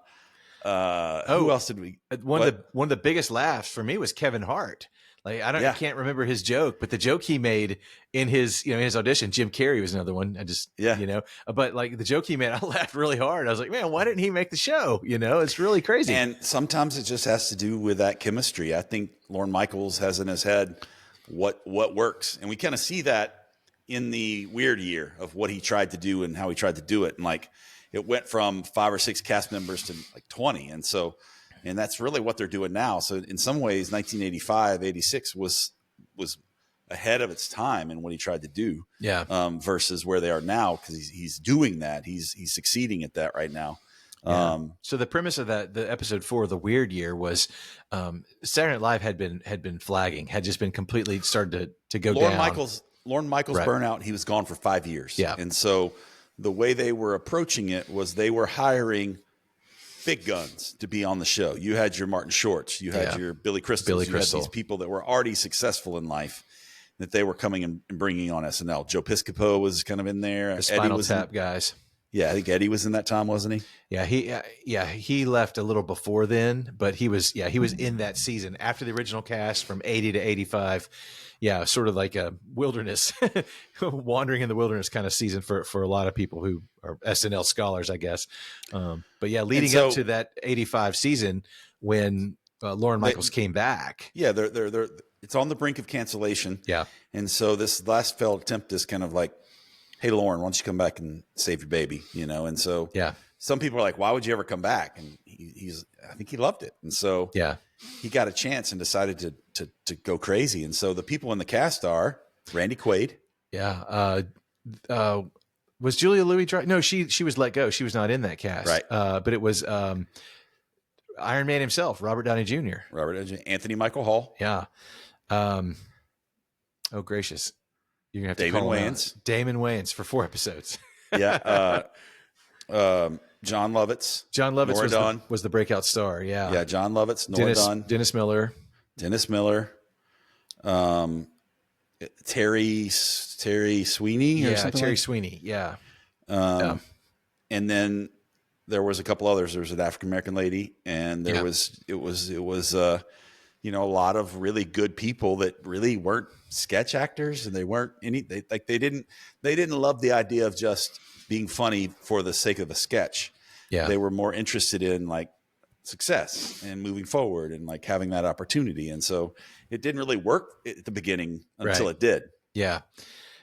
Who else did we? One of the biggest laughs for me was Kevin Hart. Like I can't remember his joke, but the joke he made in his audition, Jim Carrey was another one. But like the joke he made, I laughed really hard. I was like, man, why didn't he make the show? It's really crazy. And sometimes it just has to do with that chemistry. I think Lorne Michaels has in his head what works, and we kind of see that in the weird year of what he tried to do and how he tried to do it, and like it went from 5 or 6 cast members to like 20, and that's really what they're doing now. So in some ways, 1985, 86 was ahead of its time in what he tried to do. Yeah. Versus where they are now, because he's doing that. He's succeeding at that right now. Yeah. So the premise of the episode 4, the weird year, was Saturday Night Live had been flagging, had just been completely started to go down. Lorne Michaels Right. burnout. He was gone for 5 years. Yeah. And so the way they were approaching it was they were hiring big guns to be on the show. You had your Martin Shorts, you had your Billy Crystals, you had these people that were already successful in life that they were coming and bringing on SNL. Joe Piscopo was kind of in there. The Spinal Tap guys. Yeah, I think Eddie was in that time, wasn't he? Yeah, he left a little before then, but he was in that season after the original cast from 80 to 85. Yeah, sort of like a wilderness, wandering in the wilderness kind of season for a lot of people who are SNL scholars, I guess. But yeah, leading up to that 85 season when Lorne Michaels came back. Yeah, they're it's on the brink of cancellation. Yeah, and so this last failed attempt is kind of like, hey, Lorne, why don't you come back and save your baby? And so some people are like, why would you ever come back? And I think he loved it. And so he got a chance and decided to go crazy. And so the people in the cast are Randy Quaid. Yeah. Was Julia Louis no, she was let go. She was not in that cast. Right. But it was Iron Man himself, Robert Downey Jr. Anthony Michael Hall. Yeah. Oh gracious. You're gonna have to Damon call Wayans. Damon Wayans for 4 episodes. Yeah. John Lovitz. John Lovitz was the breakout star. Yeah. Yeah. John Lovitz. Nora Dunn. Dennis Miller. Terry Sweeney. Or something Terry Sweeney. Yeah. And then there was a couple others. There was an African American lady, and it was a lot of really good people that really weren't sketch actors, and they weren't they didn't love the idea of just being funny for the sake of a sketch. Yeah. They were more interested in like success and moving forward and like having that opportunity. And so it didn't really work at the beginning until it did. Yeah.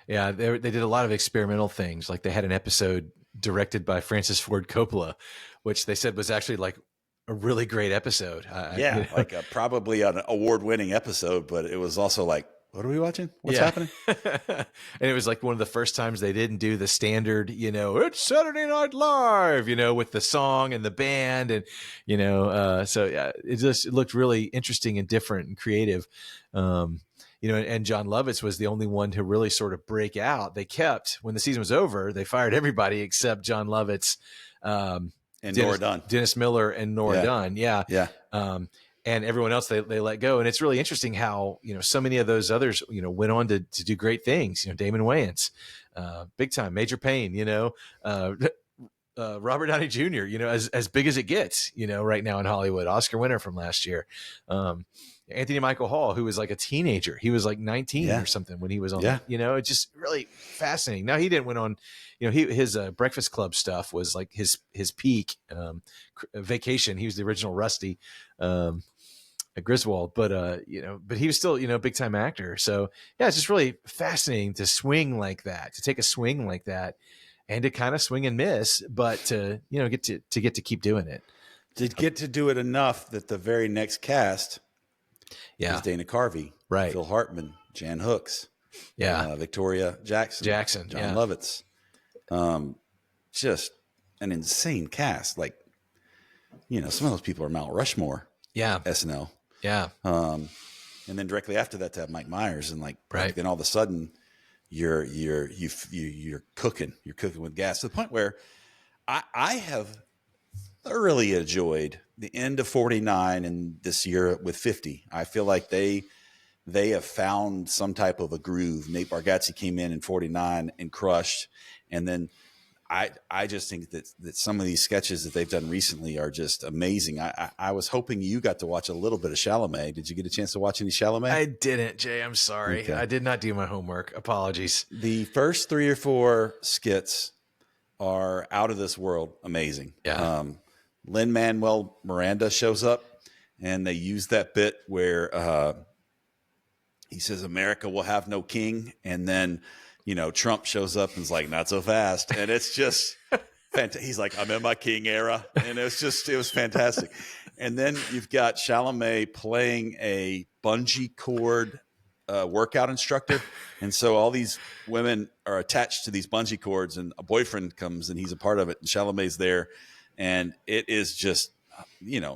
Yeah. They did a lot of experimental things. Like they had an episode directed by Francis Ford Coppola, which they said was actually like a really great episode. Like probably an award-winning episode, but it was also like, what are we watching? What's happening? And it was like one of the first times they didn't do the standard, it's Saturday Night Live, with the song and the band. And, it looked really interesting and different and creative. And John Lovitz was the only one to really sort of break out. They kept, when the season was over, they fired everybody except John Lovitz, and Nora Dunn. Dennis Miller and Nora Dunn. Yeah. Yeah. And everyone else they let go. And it's really interesting how, so many of those others, went on to do great things. Damon Wayans, big time, Major Payne, Robert Downey Jr., as big as it gets, right now in Hollywood, Oscar winner from last year. Anthony Michael Hall, who was like a teenager. He was like 19 or something when he was on, it's just really fascinating. Now he didn't went on, his Breakfast Club stuff was like his peak, Vacation. He was the original Rusty, Griswold, but he was still, a big time actor. So yeah, it's just really fascinating to swing like that, to take a swing like that and to kind of swing and miss, but to, get to keep doing it. To get to do it enough that the very next cast is Dana Carvey, right? Phil Hartman, Jan Hooks, Victoria Jackson, John Lovitz. Just an insane cast. Like, some of those people are Mount Rushmore. Yeah. SNL. Yeah. And then directly after that to have Mike Myers, and like, then all of a sudden you're cooking. You're cooking with gas to the point where I have thoroughly enjoyed the end of 49 and this year with 50, I feel like they have found some type of a groove. Nate Bargatze came in 49 and crushed. And then I just think that some of these sketches that they've done recently are just amazing. I was hoping you got to watch a little bit of Chalamet. Did you get a chance to watch any Chalamet? I didn't, Jay. I'm sorry. Okay. I did not do my homework. Apologies. The first 3 or 4 skits are out of this world amazing. Yeah. Lin-Manuel Miranda shows up, and they use that bit where he says, America will have no king. And then, Trump shows up and is like, not so fast. And it's just fantastic. He's like, I'm in my king era. And it was fantastic. And then you've got Chalamet playing a bungee cord workout instructor. And so all these women are attached to these bungee cords, and a boyfriend comes and he's a part of it. And Chalamet's there. And it is just,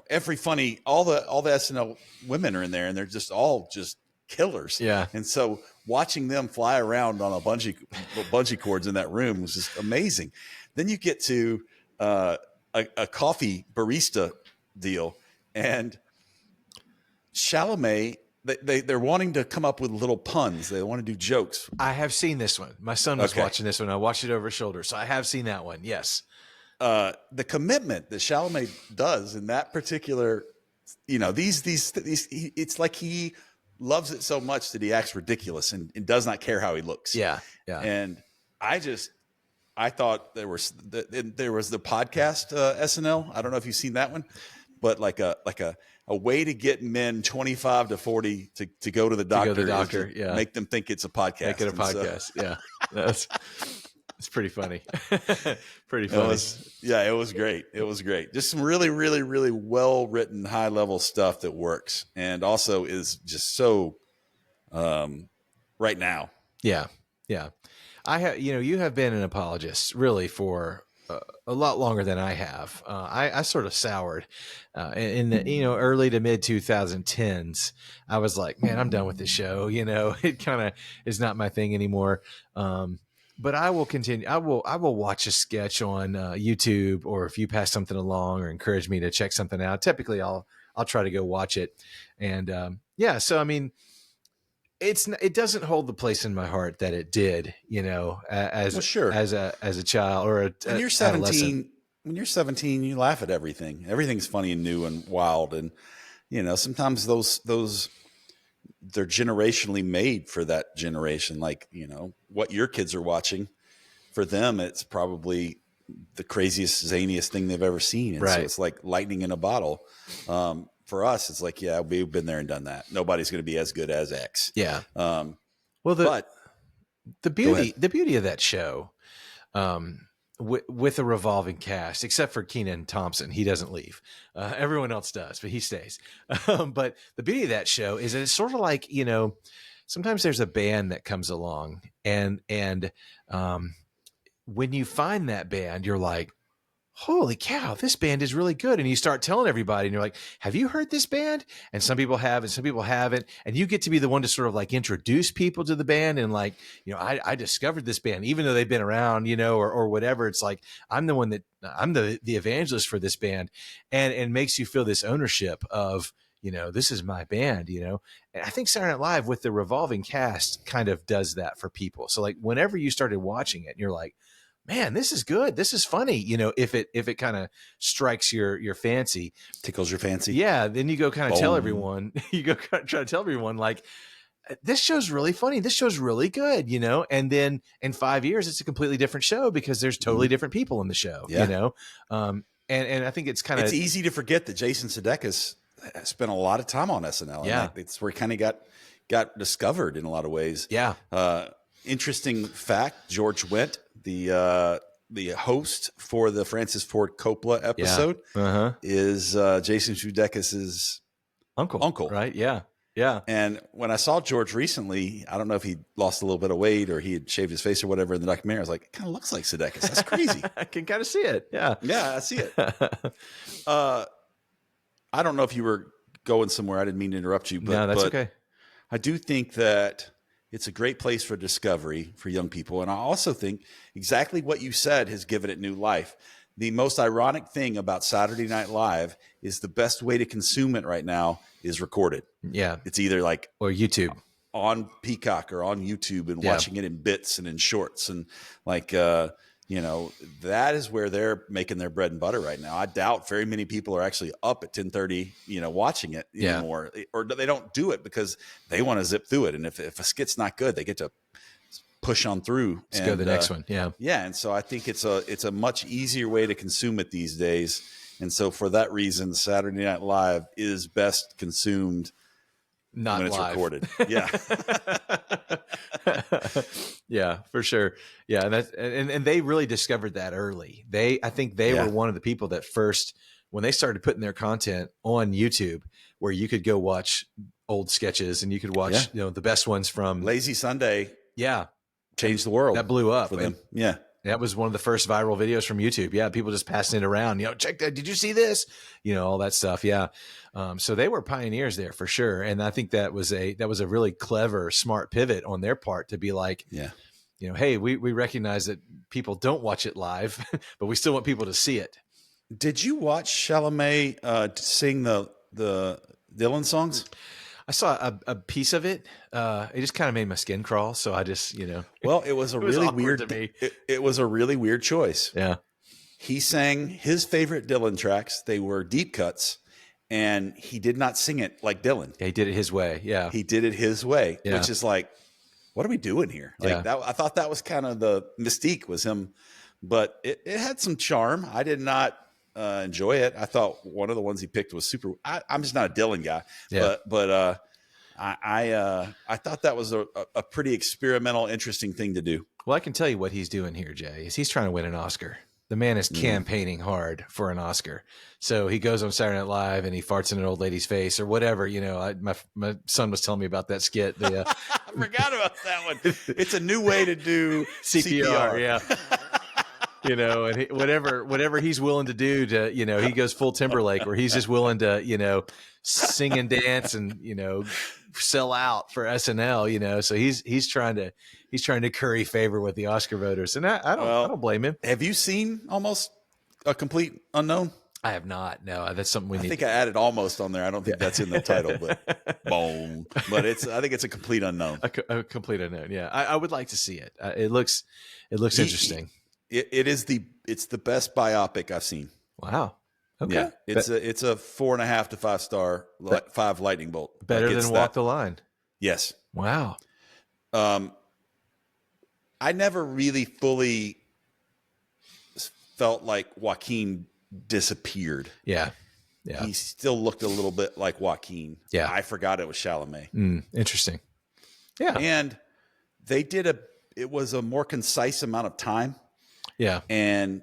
every funny, all the SNL women are in there, and they're just all just killers. Yeah. And so watching them fly around on a bungee cords in that room was just amazing. Then you get to a coffee barista deal, and Chalamet, they're wanting to come up with little puns. They want to do jokes. I have seen this one. My son was Okay. watching this one. I watched it over his shoulder. So I have seen that one. Yes. The commitment that Chalamet does in that particular, it's like he loves it so much that he acts ridiculous and does not care how he looks. Yeah. Yeah. And I thought there was the podcast SNL. I don't know if you've seen that one, but like a way to get men 25 to 40 to go to the doctor. Yeah. Make them think it's a podcast. Make it a podcast. Yeah. It's pretty funny. Pretty funny. It was great. It was great. Just some really, really, really well-written, high-level stuff that works, and also is just so right now. Yeah. Yeah. You have been an apologist really for a lot longer than I have. I sort of soured in the early to mid 2010s. I was like, man, I'm done with this show. It kind of is not my thing anymore. But I will continue. I will watch a sketch on YouTube, or if you pass something along or encourage me to check something out, typically I'll try to go watch it. And so I mean, it doesn't hold the place in my heart that it did, as a child or when you're 17. When you're 17, you laugh at everything. Everything's funny and new and wild, and sometimes those. They're generationally made for that generation. Like, what your kids are watching, for them, it's probably the craziest, zaniest thing they've ever seen. And so it's like lightning in a bottle. For us, it's like, yeah, we've been there and done that. Nobody's going to be as good as X. Yeah. The beauty of that show, with a revolving cast, except for Kenan Thompson, he doesn't leave. Everyone else does, but he stays. But the beauty of that show is that it's sort of like, sometimes there's a band that comes along, and when you find that band, you're like, holy cow, this band is really good. And you start telling everybody, and you're like, have you heard this band? And some people have, and some people haven't. And you get to be the one to sort of like introduce people to the band. And like, I discovered this band, even though they've been around, or whatever. It's like, I'm the evangelist for this band, and makes you feel this ownership of, this is my band, And I think Saturday Night Live with the revolving cast kind of does that for people. So like, whenever you started watching it, and you're like, man, this is good. This is funny. If it kind of strikes your fancy, tickles your fancy. Yeah. Then you go kind of tell everyone, try to tell everyone like, this show's really funny. This show's really good, and then in 5 years, it's a completely different show because there's totally different people in the show, and I think it's kind of, it's easy to forget that Jason Sudeikis spent a lot of time on SNL. Yeah. And it's where he kind of got discovered in a lot of ways. Yeah. Interesting fact, George Wendt, the host for the Francis Ford Coppola episode, is Jason Sudeikis' uncle. Right? Yeah. Yeah. And when I saw George recently, I don't know if he lost a little bit of weight or he had shaved his face or whatever in the documentary. I was like, it kind of looks like Sudeikis. That's crazy. I can kind of see it. Yeah. Yeah, I see it. I don't know if you were going somewhere. I didn't mean to interrupt you. But, no, that's okay. I do think that it's a great place for discovery for young people. And I also think exactly what you said has given it new life. the most ironic thing about Saturday Night Live is the best way to consume it right now is recorded. Yeah. It's either like or YouTube on Peacock or on YouTube and watching it in bits and in shorts. And like, you know, that is where they're making their bread and butter right now. I doubt very many people are actually up at 10:30, you know, watching it anymore, or they don't do it because they want to zip through it. And if a skit's not good, they get to push on through. Let's go to the next one. Yeah. Yeah. And so I think it's a much easier way to consume it these days. And so for that reason, Saturday Night Live is best consumed not when it's live. recorded. Yeah. Yeah, for sure. Yeah. And they really discovered that early. I think they were one of the people that first, when they started putting their content on YouTube, where you could go watch old sketches and you could watch, you know, the best ones from Lazy Sunday. Yeah. Changed the world. That blew up for them. Yeah. That was one of the first viral videos from YouTube. Yeah. People just passing it around, you know, check that. Did you see this? You know, all that stuff. Yeah. So they were pioneers there for sure. And I think that was a really clever, smart pivot on their part to be like, you know, hey, we recognize that people don't watch it live, but we still want people to see it. Did you watch Chalamet sing the Dylan songs? I saw a piece of it. It just kind of made my skin crawl. So I just, you know, well, it was really weird to me. It was a really weird choice. Yeah. He sang his favorite Dylan tracks. They were deep cuts, and he did not sing it like Dylan. Yeah, he did it his way. Yeah. He did it his way, which is like, what are we doing here? Like that, I thought that was kind of the mystique was him, but it had some charm. I did not enjoy it. I thought one of the ones he picked was super. I'm just not a Dylan guy, but I thought that was a pretty experimental, interesting thing to do. Well, I can tell you what he's doing here, Jay, is he's trying to win an Oscar. The man is campaigning hard for an Oscar. So he goes on Saturday Night Live and he farts in an old lady's face or whatever. You know, my son was telling me about that skit. I forgot about that one. It's a new way to do CPR. Yeah. You know, and whatever he's willing to do to, you know, he goes full Timberlake where he's just willing to, you know, sing and dance and, you know, sell out for SNL, you know. So he's trying to curry favor with the Oscar voters. And I don't blame him. Have you seen Almost a Complete Unknown? I have not. No, that's something we need. I think I added almost on there. I don't think that's in the title, but boom. But I think it's a complete unknown. A complete unknown. Yeah. I would like to see it. It looks interesting. It's the best biopic I've seen. Wow. Okay. Yeah. It's a 4.5 to 5 star, 5 lightning bolt. Better than Walk the Line. Yes. Wow. I never really fully felt like Joaquin disappeared. Yeah. Yeah. He still looked a little bit like Joaquin. Yeah. I forgot it was Chalamet. Interesting. Yeah. And they did it was a more concise amount of time. Yeah. And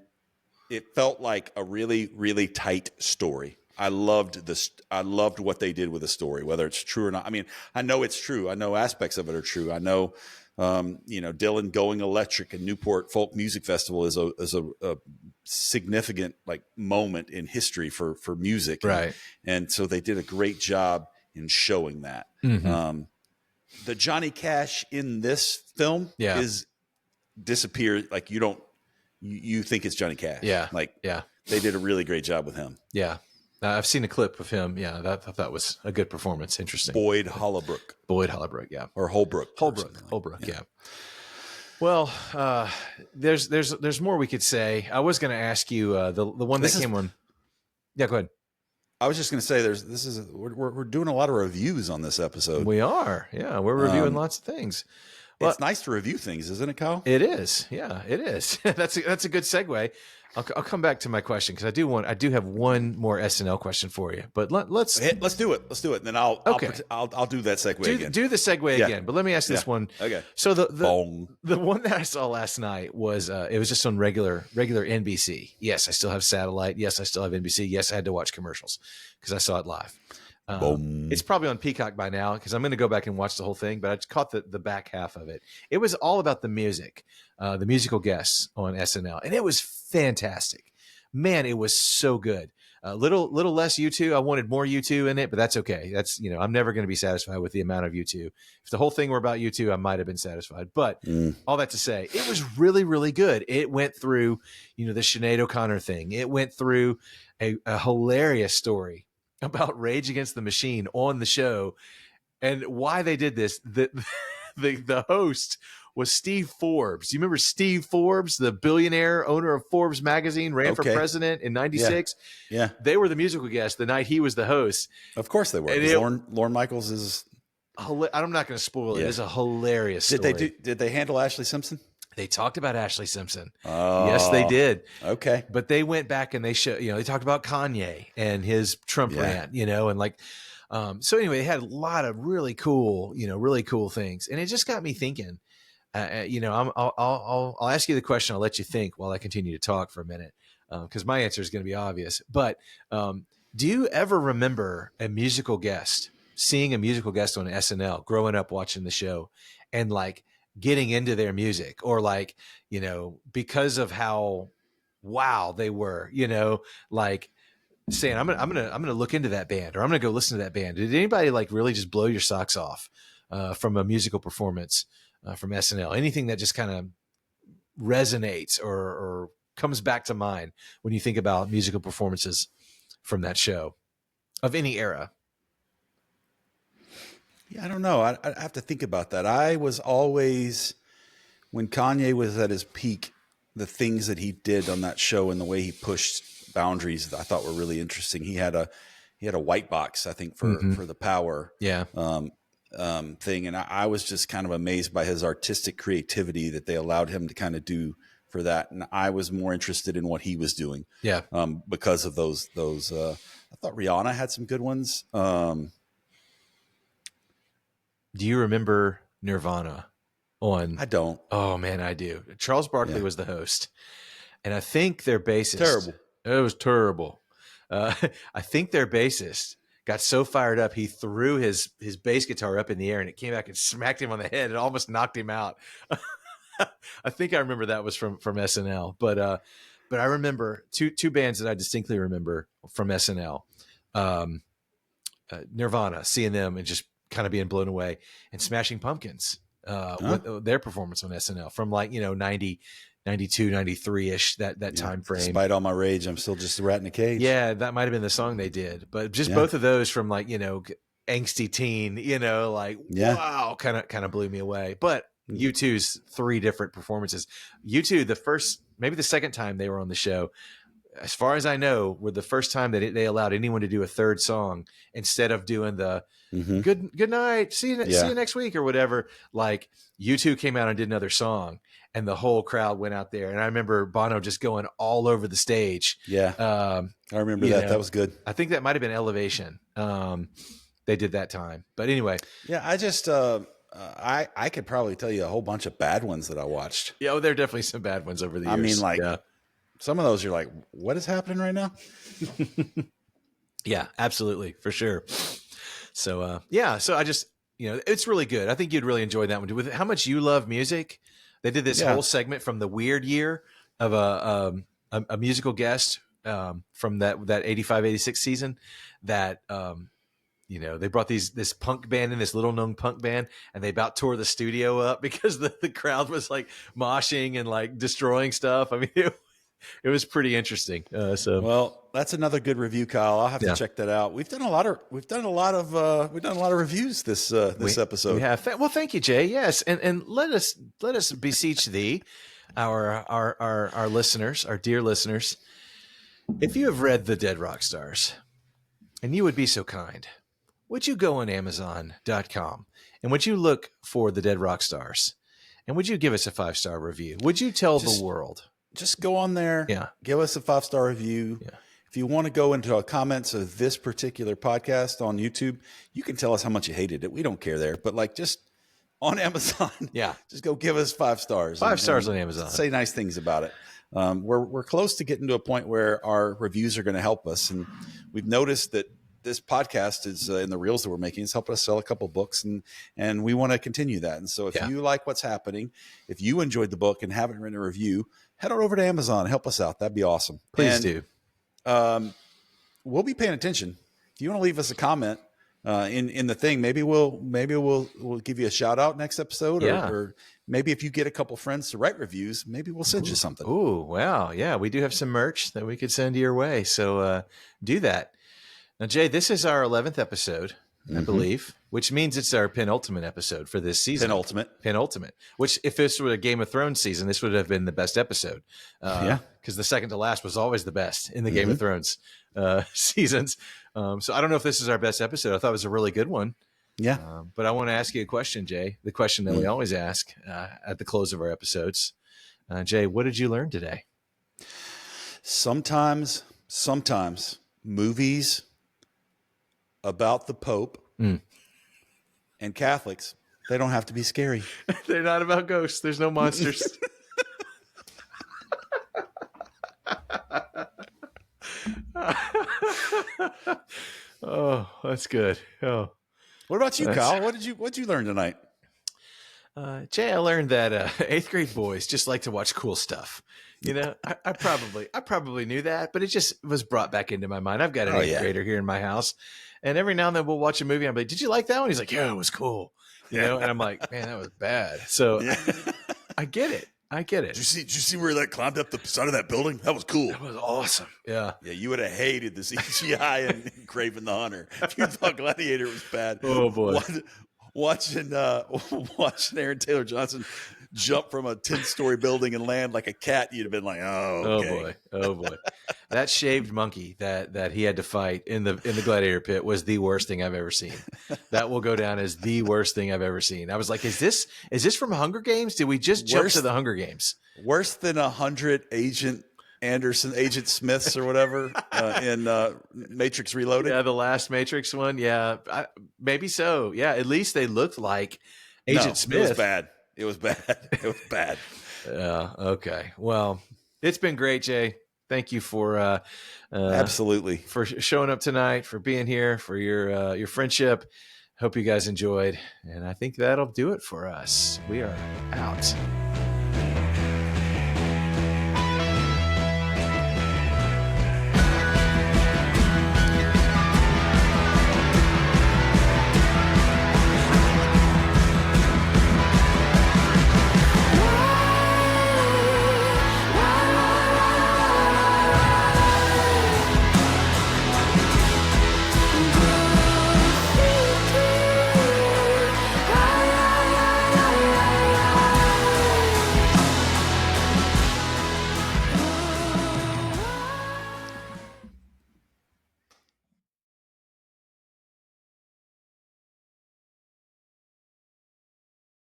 it felt like a really, really tight story. I loved this. I loved what they did with the story, whether it's true or not. I mean, I know it's true. I know aspects of it are true. I know, you know, Dylan going electric and Newport Folk Music Festival is a significant like moment in history for music. Right. And so they did a great job in showing that. The Johnny Cash in this film is disappeared. Like you think it's Johnny Cash. Yeah. Like, they did a really great job with him. Yeah. I've seen a clip of him. Yeah. I thought that was a good performance. Interesting. Boyd Holbrook. Yeah. Or Holbrook. Holbrook. Yeah. Well, there's more we could say. I was going to ask you the one that came on. Yeah, go ahead. I was just going to say we're doing a lot of reviews on this episode. We are. Yeah. We're reviewing lots of things. Well, it's nice to review things, isn't it, Kyle? It is. Yeah, it is. That's a good segue. I'll come back to my question because I do have one more SNL question for you. But let's do it. Let's do it. And then I'll do that segue again. Do the segue again. But let me ask this one. Okay. So the one that I saw last night was it was just on regular NBC. Yes, I still have satellite. Yes, I still have NBC. Yes, I had to watch commercials because I saw it live. It's probably on Peacock by now because I'm going to go back and watch the whole thing, but I just caught the back half of it. It was all about the music, the musical guests on SNL, and it was fantastic. Man, it was so good. A little less U2. I wanted more U2 in it, but that's okay. That's, I'm never going to be satisfied with the amount of U2. If the whole thing were about U2, I might have been satisfied. But all that to say, it was really, really good. It went through, the Sinead O'Connor thing. It went through a hilarious story about Rage Against the Machine on the show and why they did this. The host was Steve Forbes. You remember Steve Forbes, the billionaire owner of Forbes magazine, ran for president in 96? Yeah. They were the musical guest the night he was the host. Of course they were. Lorne Michaels is... I'm not going to spoil it. It's a hilarious story. Did they handle Ashley Simpson? They talked about Ashley Simpson. Oh, yes, they did. Okay. But they went back and they they talked about Kanye and his Trump rant, and like, so anyway, they had a lot of really cool things. And it just got me thinking, I'll ask you the question. I'll let you think while I continue to talk for a minute. Cause my answer is going to be obvious, but, do you ever remember seeing a musical guest on SNL growing up watching the show and like getting into their music or like, because of how wow they were, like saying, I'm going to look into that band or I'm going to go listen to that band. Did anybody like really just blow your socks off, from a musical performance, from SNL, anything that just kind of resonates or comes back to mind when you think about musical performances from that show of any era? Yeah, I don't know. I have to think about that. I was always, when Kanye was at his peak, the things that he did on that show and the way he pushed boundaries, I thought were really interesting. He had a white box, I think, for the Power thing, and I was just kind of amazed by his artistic creativity that they allowed him to kind of do for that. And I was more interested in what he was doing, because of those. I thought Rihanna had some good ones. Do you remember Nirvana on? I don't. Oh man, I do. Charles Barkley was the host, and I think their bassist. Terrible. It was terrible. I think their bassist got so fired up he threw his bass guitar up in the air and it came back and smacked him on the head. It almost knocked him out. I think I remember that was from SNL, but I remember two bands that I distinctly remember from SNL. Nirvana, seeing them and just kind of being blown away, and Smashing Pumpkins, with their performance on SNL from like, 90, 92, 93-ish, that time frame. Despite all my rage, I'm still just a rat in a cage. Yeah, that might have been the song they did. But just both of those from like, angsty teen, wow, kind of blew me away. But U2's 3 different performances. U2, maybe the second time they were on the show, as far as I know, were the first time that they allowed anyone to do a third song instead of doing the good night, see you next week or whatever. Like U2 came out and did another song, and the whole crowd went out there. And I remember Bono just going all over the stage. Yeah, I remember that. That was good. I think that might have been Elevation. They did that time, but anyway. Yeah, I just I could probably tell you a whole bunch of bad ones that I watched. Yeah, there are definitely some bad ones over the years. I mean, like. Yeah. Some of those you're like, what is happening right now? Yeah, absolutely. For sure. So, so I just, it's really good. I think you'd really enjoy that one. With how much you love music, they did this whole segment from the weird year of a musical guest from that 85, 86 season that, they brought this punk band in, this little known punk band, and they about tore the studio up because the crowd was like moshing and like destroying stuff. I mean, it was pretty interesting. Well, that's another good review, Kyle. I'll have to check that out. We've done a lot of reviews this episode. We have. Well, thank you, Jay. Yes, and let us beseech thee, our listeners, our dear listeners, if you have read The Dead Rock Stars, and you would be so kind, would you go on Amazon.com and would you look for The Dead Rock Stars, and would you give us a 5-star review? Would you tell the world? Just go on there. Yeah. Give us a 5-star review. Yeah. If you want to go into our comments of this particular podcast on YouTube, you can tell us how much you hated it. We don't care there. But like just on Amazon, just go give us 5 stars. 5 stars on Amazon. Say nice things about it. We're close to getting to a point where our reviews are going to help us. And we've noticed that this podcast is in the reels that we're making. It's helping us sell a couple books, and we want to continue that. And so if you like what's happening, if you enjoyed the book and haven't written a review, head on over to Amazon. Help us out. That'd be awesome. Please do. we'll be paying attention. If you want to leave us a comment in the thing, maybe we'll give you a shout out next episode, or maybe if you get a couple friends to write reviews, maybe we'll send you something. Ooh, wow. Yeah, we do have some merch that we could send your way. So do that. Now, Jay, this is our 11th episode, I believe, which means it's our penultimate episode for this season. Penultimate. Which, if this were a Game of Thrones season, this would have been the best episode. Because the second to last was always the best in the Game of Thrones seasons. So I don't know if this is our best episode. I thought it was a really good one. Yeah. But I want to ask you a question, Jay. The question that we always ask at the close of our episodes. Jay, what did you learn today? Sometimes movies about the Pope and Catholics, they don't have to be scary. They're not about ghosts. There's no monsters. Oh, that's good. Oh, what about you, Kyle? What'd you learn tonight? Jay, I learned that 8th grade boys just like to watch cool stuff. You know, I probably knew that, but it just was brought back into my mind. I've got an 8th grader here in my house, and every now and then we'll watch a movie. I'm like, "Did you like that one?" He's like, "Yeah, it was cool." You know, and I'm like, "Man, that was bad." So I get it. Did you see where that climbed up the side of that building? That was cool. That was awesome. Yeah. Yeah, you would have hated the CGI in Craven the Hunter. If you thought Gladiator was bad. Oh boy. Watching Aaron Taylor Johnson jump from a 10-story building and land like a cat, you'd have been like, "Oh, okay." Oh boy. That shaved monkey that he had to fight in the Gladiator pit was the worst thing I've ever seen. That will go down as the worst thing I've ever seen. I was like, is this from Hunger Games? Did we just jump to the Hunger Games? Worse than 100 Agent Smiths or whatever in Matrix Reloaded. Yeah, the last Matrix one. Yeah, maybe so. Yeah, at least they looked like Agent Smith. It was bad. Yeah. Okay. Well, it's been great, Jay. Thank you for absolutely for showing up tonight, for being here, for your friendship. Hope you guys enjoyed, and I think that'll do it for us. We are out.